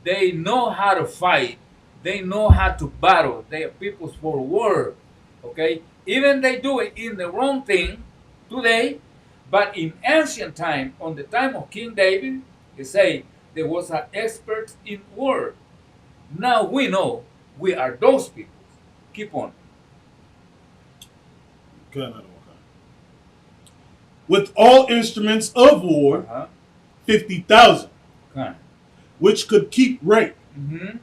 they know how to fight. They know how to battle. They are peoples for war. Okay? Even they do it in the wrong thing today, but in ancient time, on the time of King David, they say there was an expert in war. Now we know we are those people. Keep on. With all instruments of war, 50,000, which could keep rank. Mm-hmm.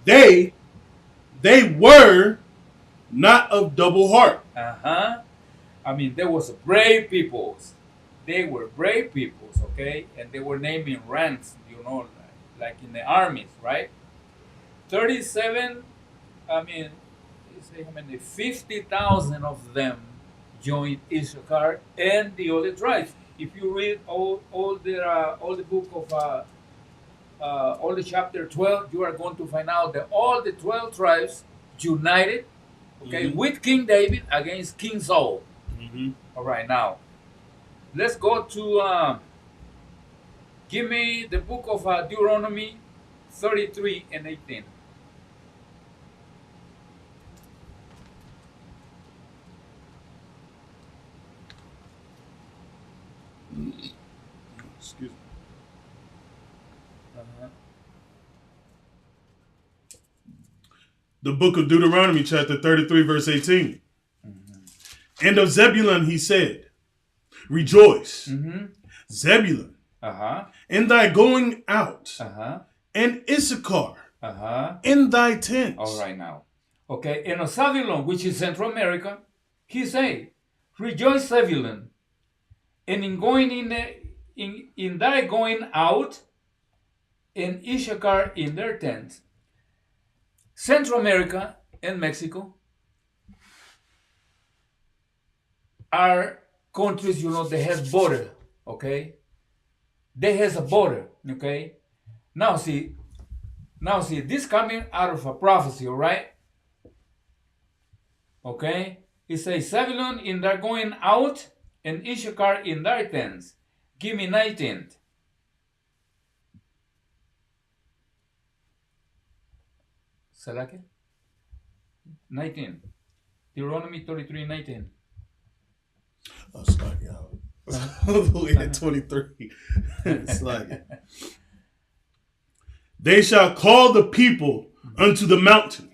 They were not of double heart. I mean, there was brave peoples. They were brave peoples, okay? And they were naming ranks, like in the armies, right? 37, I mean, 50,000 of them joined Isupk and the other tribes. If you read all the book of all the chapter 12, you are going to find out that all the 12 tribes united, okay, with King David against King Saul. All right, now let's go to give me the book of Deuteronomy 33 and 18. Excuse me. The book of Deuteronomy, chapter 33, verse 18. And of Zebulun he said, rejoice, Zebulun, in thy going out, and Issachar, in thy tents. All right, now. Okay, and of Zebulun, which is Central America, he said, rejoice, Zebulun, and in thy going out, and Issachar in their tents. Central America and Mexico are countries, they have border, okay? They has a border, okay? Now see, this coming out of a prophecy, all right? Okay? It says, Zebulun in their going out, and Issachar in their tents. Give me 19th. Salake? 19. Deuteronomy 33, 19. Oh, Slug, y'all. We at 23. Slug. They shall call the people unto the mountain.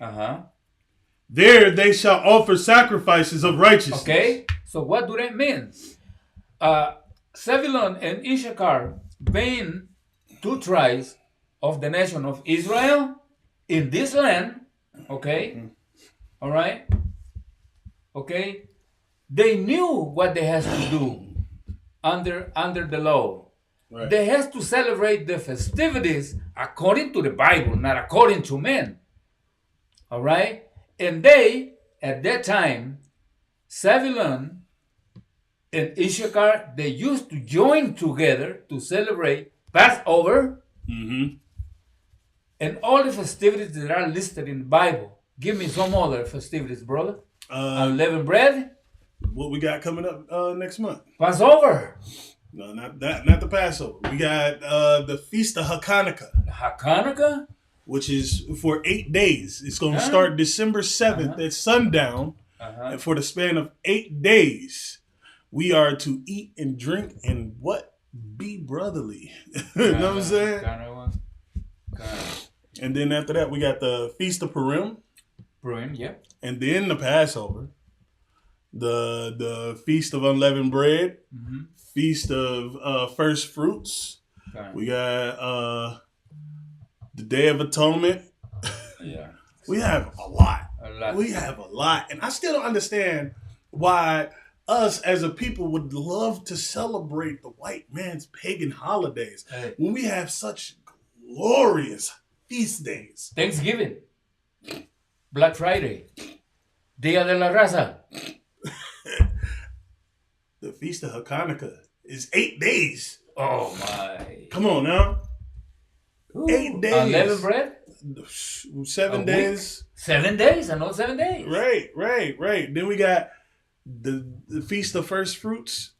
There they shall offer sacrifices of righteousness. Okay, so what do that mean? Zebulun and Issachar being two tribes of the nation of Israel in this land, okay, all right, okay, they knew what they had to do under the law. Right. They had to celebrate the festivities according to the Bible, not according to men. All right, and they at that time, Zebulun and Issachar, they used to join together to celebrate Passover and all the festivities that are listed in the Bible. Give me some other festivities, brother. Unleavened bread. What we got coming up next month? Passover. No, not that. Not the Passover. We got the Feast of Hanukkah. Hanukkah? Which is for 8 days. It's going to start December 7th at sundown. And for the span of 8 days, we are to eat and drink and what? Be brotherly. You know what I'm saying? And then after that, we got the Feast of Purim. Purim, yeah. And then the Passover, the Feast of Unleavened Bread, Feast of First Fruits. Okay. We got the Day of Atonement. Yeah. We have a lot. We have a lot. And I still don't understand why us as a people would love to celebrate the white man's pagan holidays when we have such glorious feast days. Thanksgiving, Black Friday, Dia de la Raza. The Feast of Hanukkah is 8 days. Oh my. Come on now. Ooh, 8 days. Unleavened bread? 7 days. 7 days? I know 7 days. Right. Then we got the Feast of First Fruits,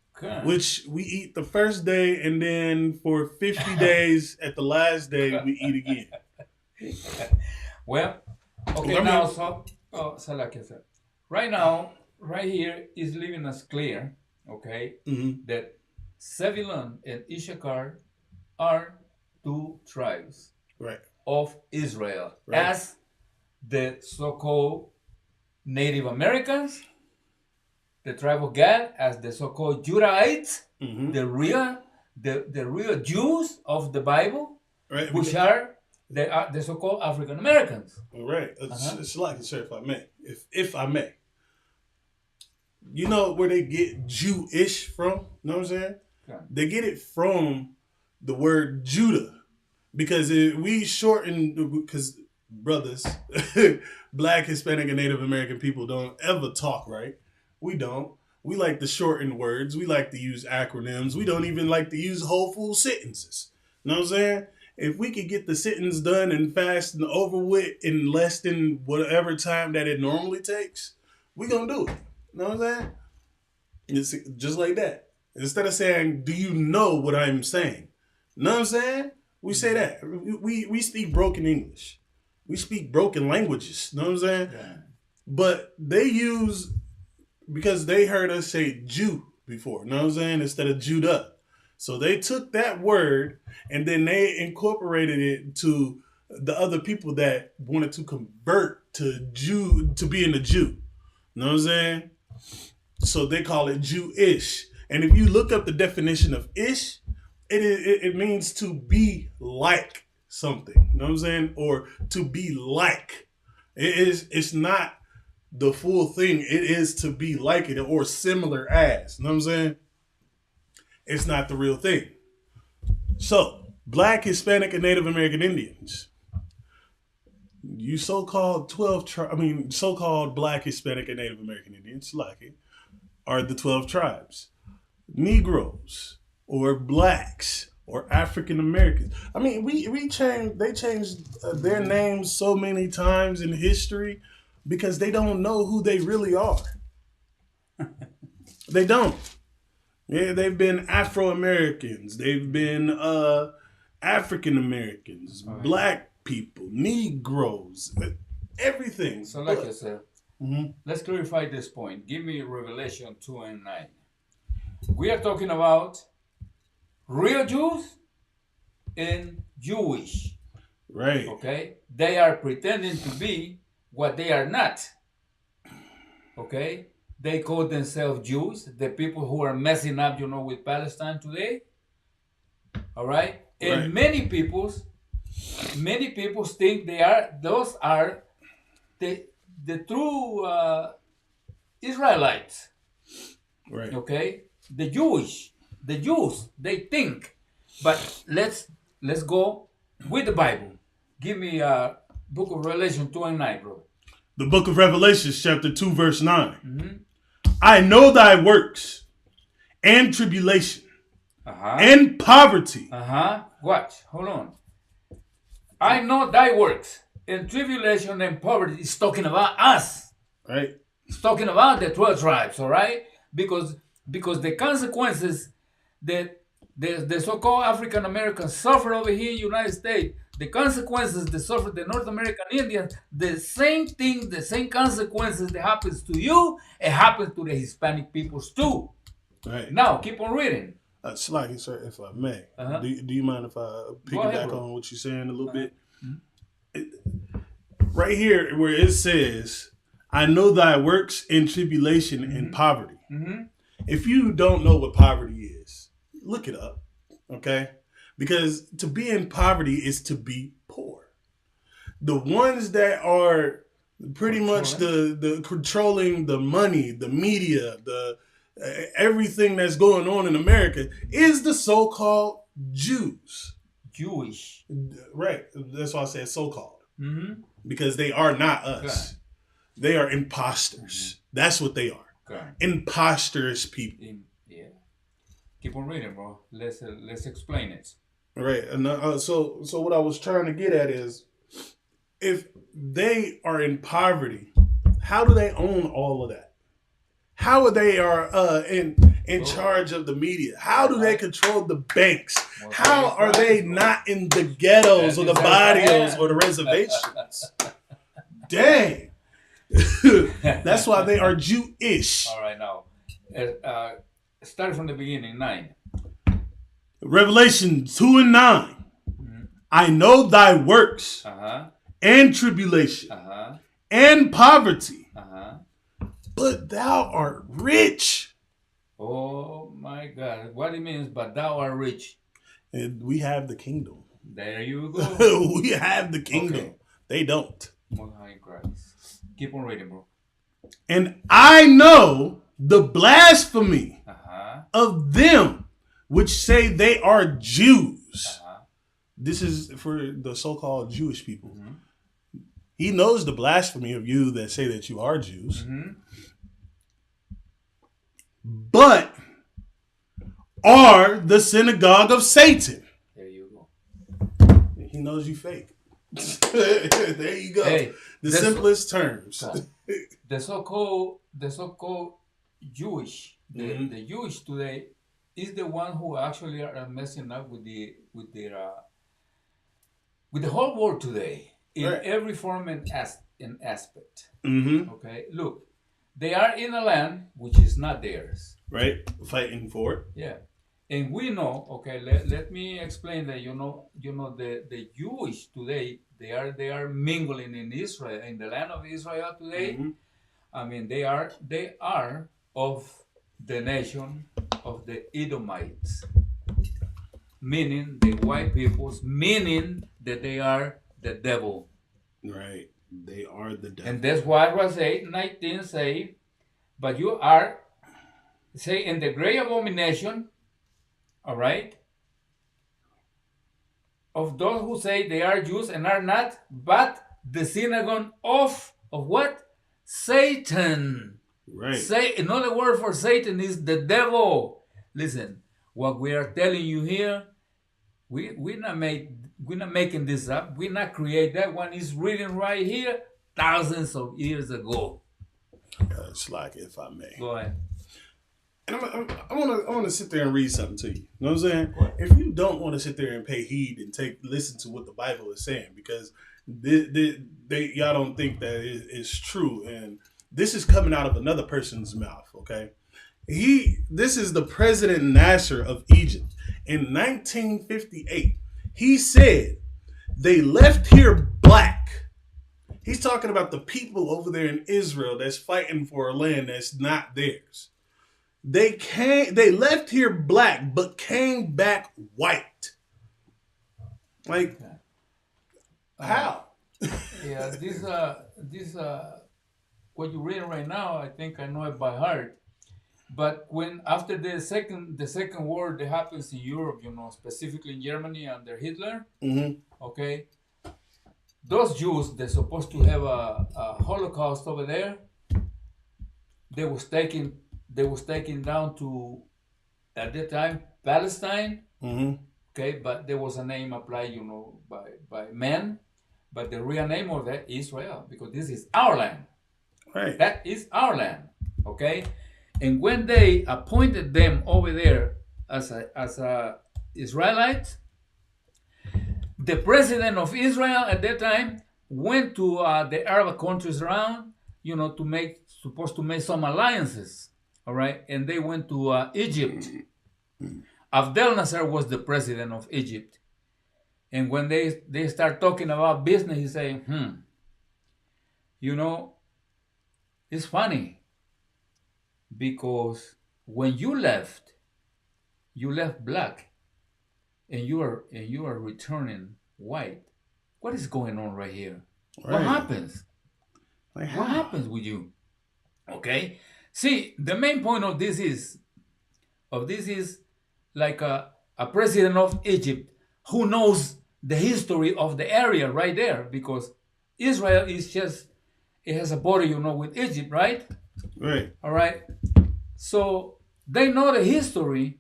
which we eat the first day, and then for 50 days at the last day we eat again. Well, okay, now so right now, right here is leaving us clear, okay, that Zebulun and Issachar are 2 tribes of Israel, as the so-called Native Americans, the tribe of Gad, as the so-called Judahites, the real Jews of the Bible, which are the so-called African Americans. Right. It's like, sir, if I may. You know where they get Jewish from? You know what I'm saying? Okay. They get it from the word Judah. Because we shorten, because brothers, Black, Hispanic, and Native American people don't ever talk right. We don't. We like to shorten words. We like to use acronyms. We don't even like to use whole full sentences. You know what I'm saying? If we could get the sentence done and fast and over with in less than whatever time that it normally takes, we gonna do it. You know what I'm saying? It's just like that. Instead of saying, do you know what I'm saying? You know what I'm saying? We say that. We speak broken English. We speak broken languages. You know what I'm saying? Yeah. But they use, because they heard us say Jew before, you know what I'm saying? Instead of Judah. So they took that word and then they incorporated it to the other people that wanted to convert to Jew, to being a Jew. You know what I'm saying? So they call it Jewish. And if you look up the definition of ish, it means to be like something. You know what I'm saying? Or to be like. It's not the full thing. It is to be like it or similar as. You know what I'm saying? It's not the real thing. So, Black, Hispanic, and Native American Indians. You so-called so-called Black, Hispanic, and Native American Indians, like it, are the 12 tribes. Negroes, or Blacks, or African Americans. I mean, they changed their names so many times in history because they don't know who they really are. They don't. Yeah, they've been Afro-Americans. They've been African-Americans, Black people, Negroes, everything. So like I said, let's clarify this point. Give me Revelation 2:9. We are talking about real Jews and Jewish. Right. Okay? They are pretending to be what they are not. Okay? They call themselves Jews, the people who are messing up, with Palestine today. All right? And many people think those are the true Israelites. Right. Okay? The Jews, they think. But let's go with the Bible. Give me book of Revelation 2:9, bro. The book of Revelation, chapter 2, verse 9. I know thy works and tribulation and poverty. Watch. Hold on. I know thy works and tribulation and poverty. It's talking about us. Right. It's talking about the 12 tribes, all right? Because the consequences that the so-called African Americans suffer over here in the United States, the consequences they suffer the North American Indians, the same thing, the same consequences that happens to you, it happens to the Hispanic peoples too. Right. Now, keep on reading. Slacking, sir, if I may. Do you mind if I piggyback on what you're saying a little bit? right here where it says, I know thy works in tribulation and poverty. Mm-hmm. If you don't know what poverty is, look it up, okay? Because to be in poverty is to be poor. The ones that are pretty much the controlling the money, the media, the everything that's going on in America is the so-called Jews. Jewish. Right. That's why I said so-called. Mm-hmm. Because they are not us. Okay. They are imposters. That's what they are. Okay. Imposters people. Yeah. Keep on reading, bro. Let's explain it. Right. And so what I was trying to get at is, if they are in poverty, how do they own all of that? How are they in charge of the media? How do they control the banks? How are they not in the ghettos or the barrios or the reservations? Dang. That's why they are Jewish. All right, now. Start from the beginning, 9. Revelation 2 and 9. Mm-hmm. I know thy works and tribulation and poverty, but thou art rich. Oh my God. What it means, but thou art rich. And we have the kingdom. There you go. We have the kingdom. Okay. They don't. Most high Christ. Keep on reading, bro. And I know the blasphemy of them which say they are Jews. This is for the so-called Jewish people. Mm-hmm. He knows the blasphemy of you that say that you are Jews. Mm-hmm. But are the synagogue of Satan. There you go. He knows you fake. There you go. Hey, the simplest terms. The so-called Jewish, the Jewish today is the one who actually are messing up with the whole world today in every form and aspect. Mm-hmm. Okay, look, they are in a land which is not theirs. Right, fighting for it. Yeah, and we know. Okay, let me explain that. You know the Jewish today they are mingling in Israel, in the land of Israel today. Mm-hmm. I mean, they are of the nation of the Edomites, meaning the white peoples, meaning that they are the devil. Right, they are the devil. And that's why Verse 19 say, but you are, say, in the great abomination, all right, of those who say they are Jews and are not, but the synagogue of what? Satan. Right. Another word for Satan is the devil. Listen, what we are telling you here, we're not making this up. We're not create that one. Is written right here thousands of years ago. It's like, if I may. Go ahead. And I want to sit there and read something to you. You know what I'm saying? If you don't want to sit there and pay heed and listen to what the Bible is saying, because y'all don't think that it's true, and this is coming out of another person's mouth. Okay, this is the President Nasser of Egypt in 1958. He said they left here black. He's talking about the people over there in Israel that's fighting for a land that's not theirs. They left here black, but came back white. Like, how? Yeah, this what you're reading right now, I think I know it by heart. But when after the second war that happens in Europe, specifically in Germany under Hitler, okay, those Jews they're supposed to have a Holocaust over there. They was taken down to, at that time, Palestine. Okay, but there was a name applied, by men. But the real name of that is Israel, because this is our land. Right. That is our land. Okay? And when they appointed them over there as Israelites, the president of Israel at that time went to the Arab countries around, supposed to make some alliances. All right? And they went to Egypt. Abdel Nasser was the president of Egypt. And when they start talking about business, he's saying, You know, it's funny because when you left black, and you are returning white. What is going on right here? What Right. happens? Like What how? happens with you? Okay. See, the main point of this is like a president of Egypt who knows the history of the area right there, because Israel is just, it has a border, with Egypt, right? Right. All right. So they know the history,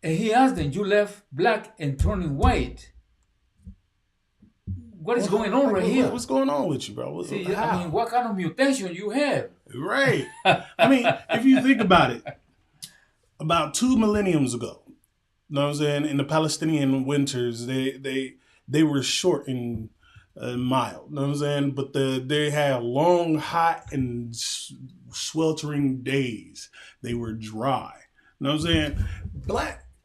and he asked them, "You left black and turning white. What is going on Like right here?" what's going on with you, bro? See, I mean, How? what kind of mutation you have? Right. I mean, if you think about it, about 2 millenniums ago, you know what I'm saying? In the Palestinian winters, they were short and mild. You know what I'm saying? But they had long, hot, and sweltering days. They were dry. You know what I'm saying?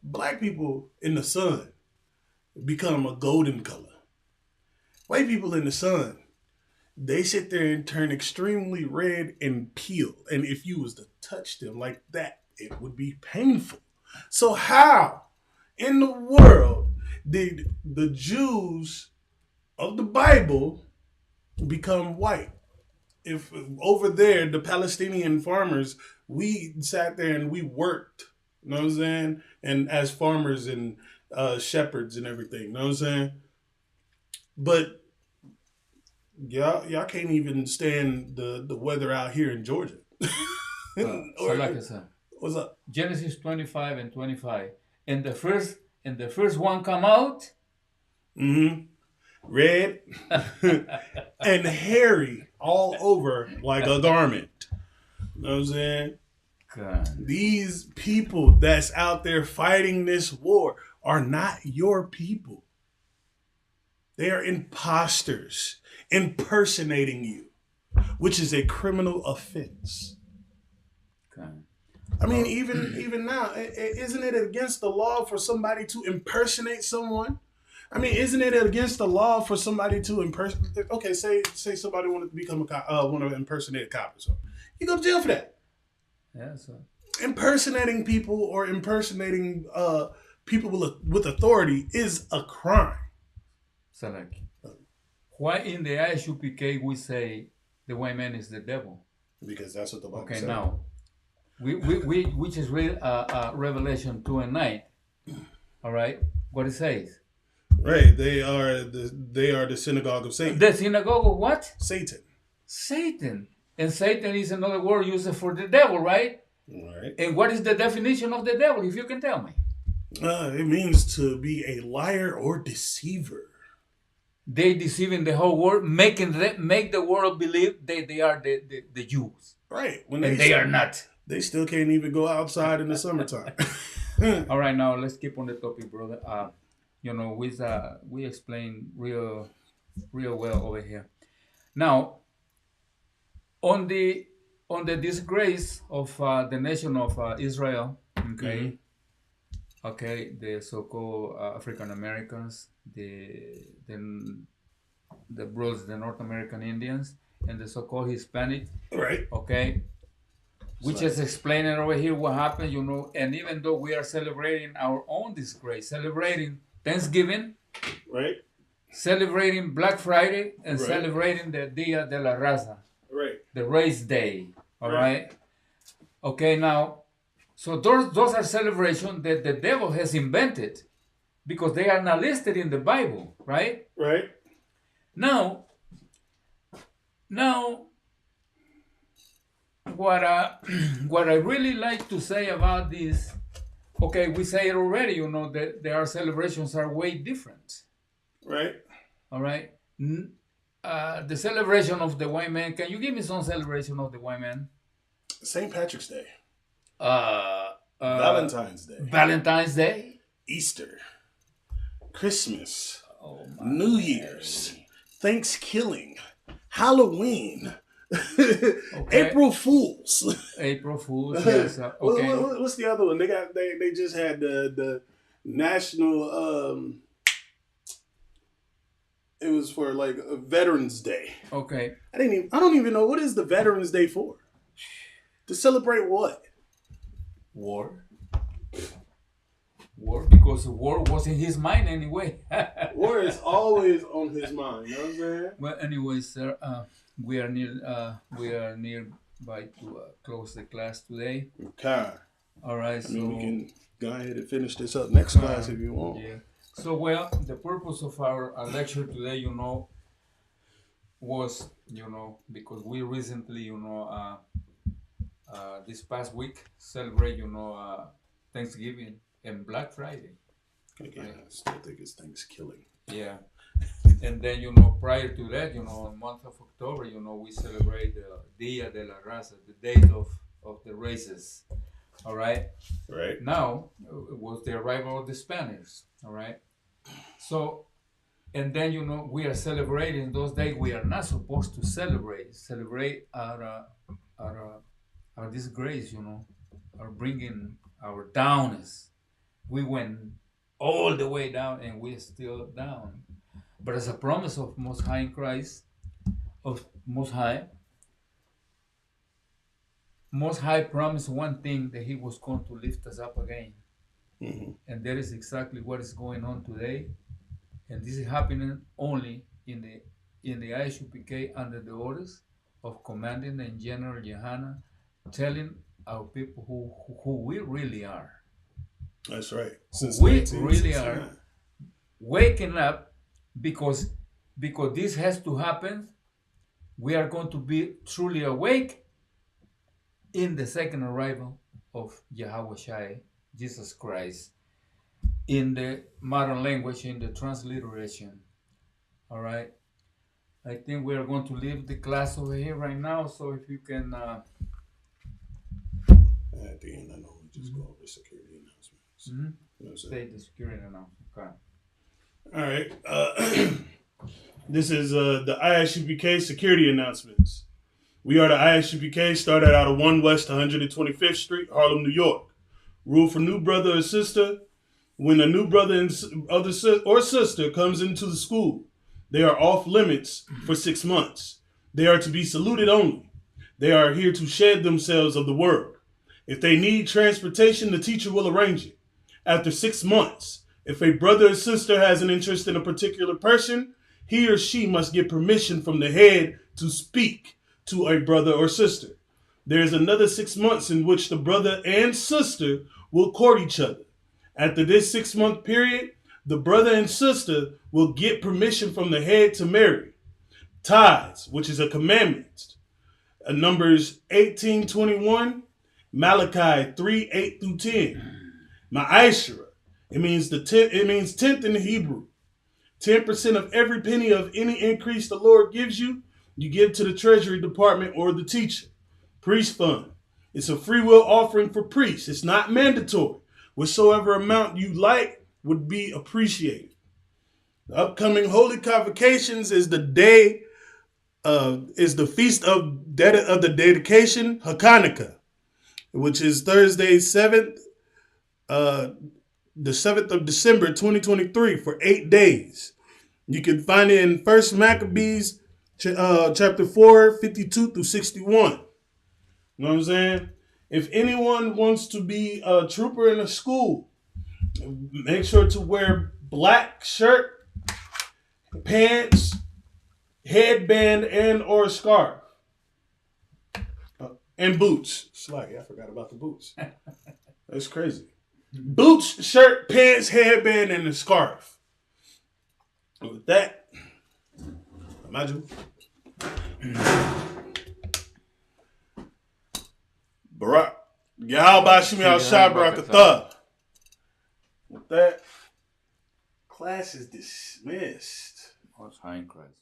Black people in the sun become a golden color. White people in the sun, they sit there and turn extremely red and peel. And if you was to touch them like that, it would be painful. So how in the world did the Jews of the Bible become white? If over there, the Palestinian farmers, we sat there and we worked, you know what I'm saying? And as farmers and shepherds and everything, you know what I'm saying? But y'all can't even stand the weather out here in Georgia. So like I said, What's up? Genesis 25 and 25, and the first one come out. Mm-hmm. Red and hairy all over like a garment. You know what I'm saying? God. These people that's out there fighting this war are not your people. They are imposters impersonating you, which is a criminal offense. God. I mean, even now, isn't it against the law for somebody to impersonate someone? I mean, isn't it against the law for somebody to impersonate? Okay, say somebody wanted to become a cop, want to impersonate a cop or something. You go to jail for that. Yeah, so Impersonating people or impersonating people with authority is a crime. like, why in the Isupk we say the white man is the devil? Because that's what the Bible Okay, says. now we just read Revelation 2 and 9. All right, what it says. Right? They are the synagogue of Satan. The synagogue of what? Satan. Satan. And Satan is another word used for the devil, right? Right. And what is the definition of the devil, if you can tell me? It means to be a liar or deceiver. They deceiving the whole world, make the world believe they are the Jews. Right. And they are not. They still can't even go outside in the summertime. All right, now let's keep on the topic, brother. We explain real well over here. Now, on the disgrace of the nation of Israel, okay, okay, the so-called African Americans, the brothers, the North American Indians, and the so-called Hispanic, Right. okay. We just explained it over here what happened, and even though we are celebrating our own disgrace, celebrating Thanksgiving, Right. celebrating Black Friday, and Right. celebrating the Dia de la Raza, Right. the race day. All right. Okay, now, so those are celebrations that the devil has invented because they are not listed in the Bible, right? Right. Now, what I really like to say about this, okay, we say it already, that our celebrations are way different. Right. All right. The celebration of the white man. Can you give me some celebration of the white man? St. Patrick's Day. Valentine's Day. Valentine's Day. Easter. Christmas. Oh, New Year's. Thanksgiving. Halloween. Okay. April Fools. April Fools. Yes. Okay. What's the other one? They just had the national It was for like a Veterans Day. Okay. I don't even know what is the Veterans Day for. To celebrate what? War. War, because war was in his mind anyway. War is always on his mind. You know what I'm saying? Well, anyway, sir, we are nearby to close the class today. Okay. All right. I mean, we can go ahead and finish this up next class if you want. Yeah. So, well, the purpose of our lecture today, was, because we recently, this past week celebrate, Thanksgiving and Black Friday. Again, I still think it's Thanksgiving. Yeah. And then, prior to that, month of October, we celebrate the Dia de la Raza, the date of the races. All right. Right. Now it was the arrival of the Spaniards. All right. So, and then we are celebrating those days we are not supposed to celebrate. Celebrate our disgrace. Our bringing our downness. We went all the way down, and we're still down. But as a promise of Most High in Christ, of Most High promised one thing, that He was going to lift us up again. Mm-hmm. And that is exactly what is going on today. And this is happening only in the Isupk under the orders of Commanding and General Johanna, telling our people who we really are. That's right. Since we really are waking up, because this has to happen. We are going to be truly awake in the second arrival of Yahweh Shai, Jesus Christ, in the modern language, in the transliteration. All right. I think we are going to leave the class over here right now. So if you can. At the end, I know we just go over security announcements. Mm-hmm. You know, state the security announcement. Okay. All right. This is the ISUPK security announcements. We are the ISUPK, started out of 1 West 125th Street, Harlem, New York. Rule for new brother or sister: when a new brother or sister comes into the school, they are off limits for 6 months. They are to be saluted only. They are here to shed themselves of the world. If they need transportation, the teacher will arrange it. After 6 months, if a brother or sister has an interest in a particular person, he or she must get permission from the head to speak to a brother or sister. There is another 6 months in which the brother and sister will court each other. After this 6-month period, the brother and sister will get permission from the head to marry. Tithes, which is a commandment. Numbers 18:21, Malachi 3:8-10. Ma'ashera, it means 10th in the Hebrew. 10% of every penny of any increase the Lord gives you, you give to the Treasury Department or the teacher. Priest fund. It's a free will offering for priests. It's not mandatory. Whatsoever amount you like would be appreciated. The upcoming holy convocations is the feast of the dedication, Hanukkah, which is Thursday, the 7th of December, 2023, for 8 days. You can find it in 1 Maccabees, chapter 4, 52-61. You know what I'm saying? If anyone wants to be a trooper in a school, make sure to wear black shirt, pants, headband, and or scarf. And boots. Slaggy, I forgot about the boots. That's crazy. Boots, shirt, pants, headband, and a scarf. And with that, imagine. Barak. Yahweh Shimi al-Shai Barakatah. With that, class is dismissed. Most High in Christ.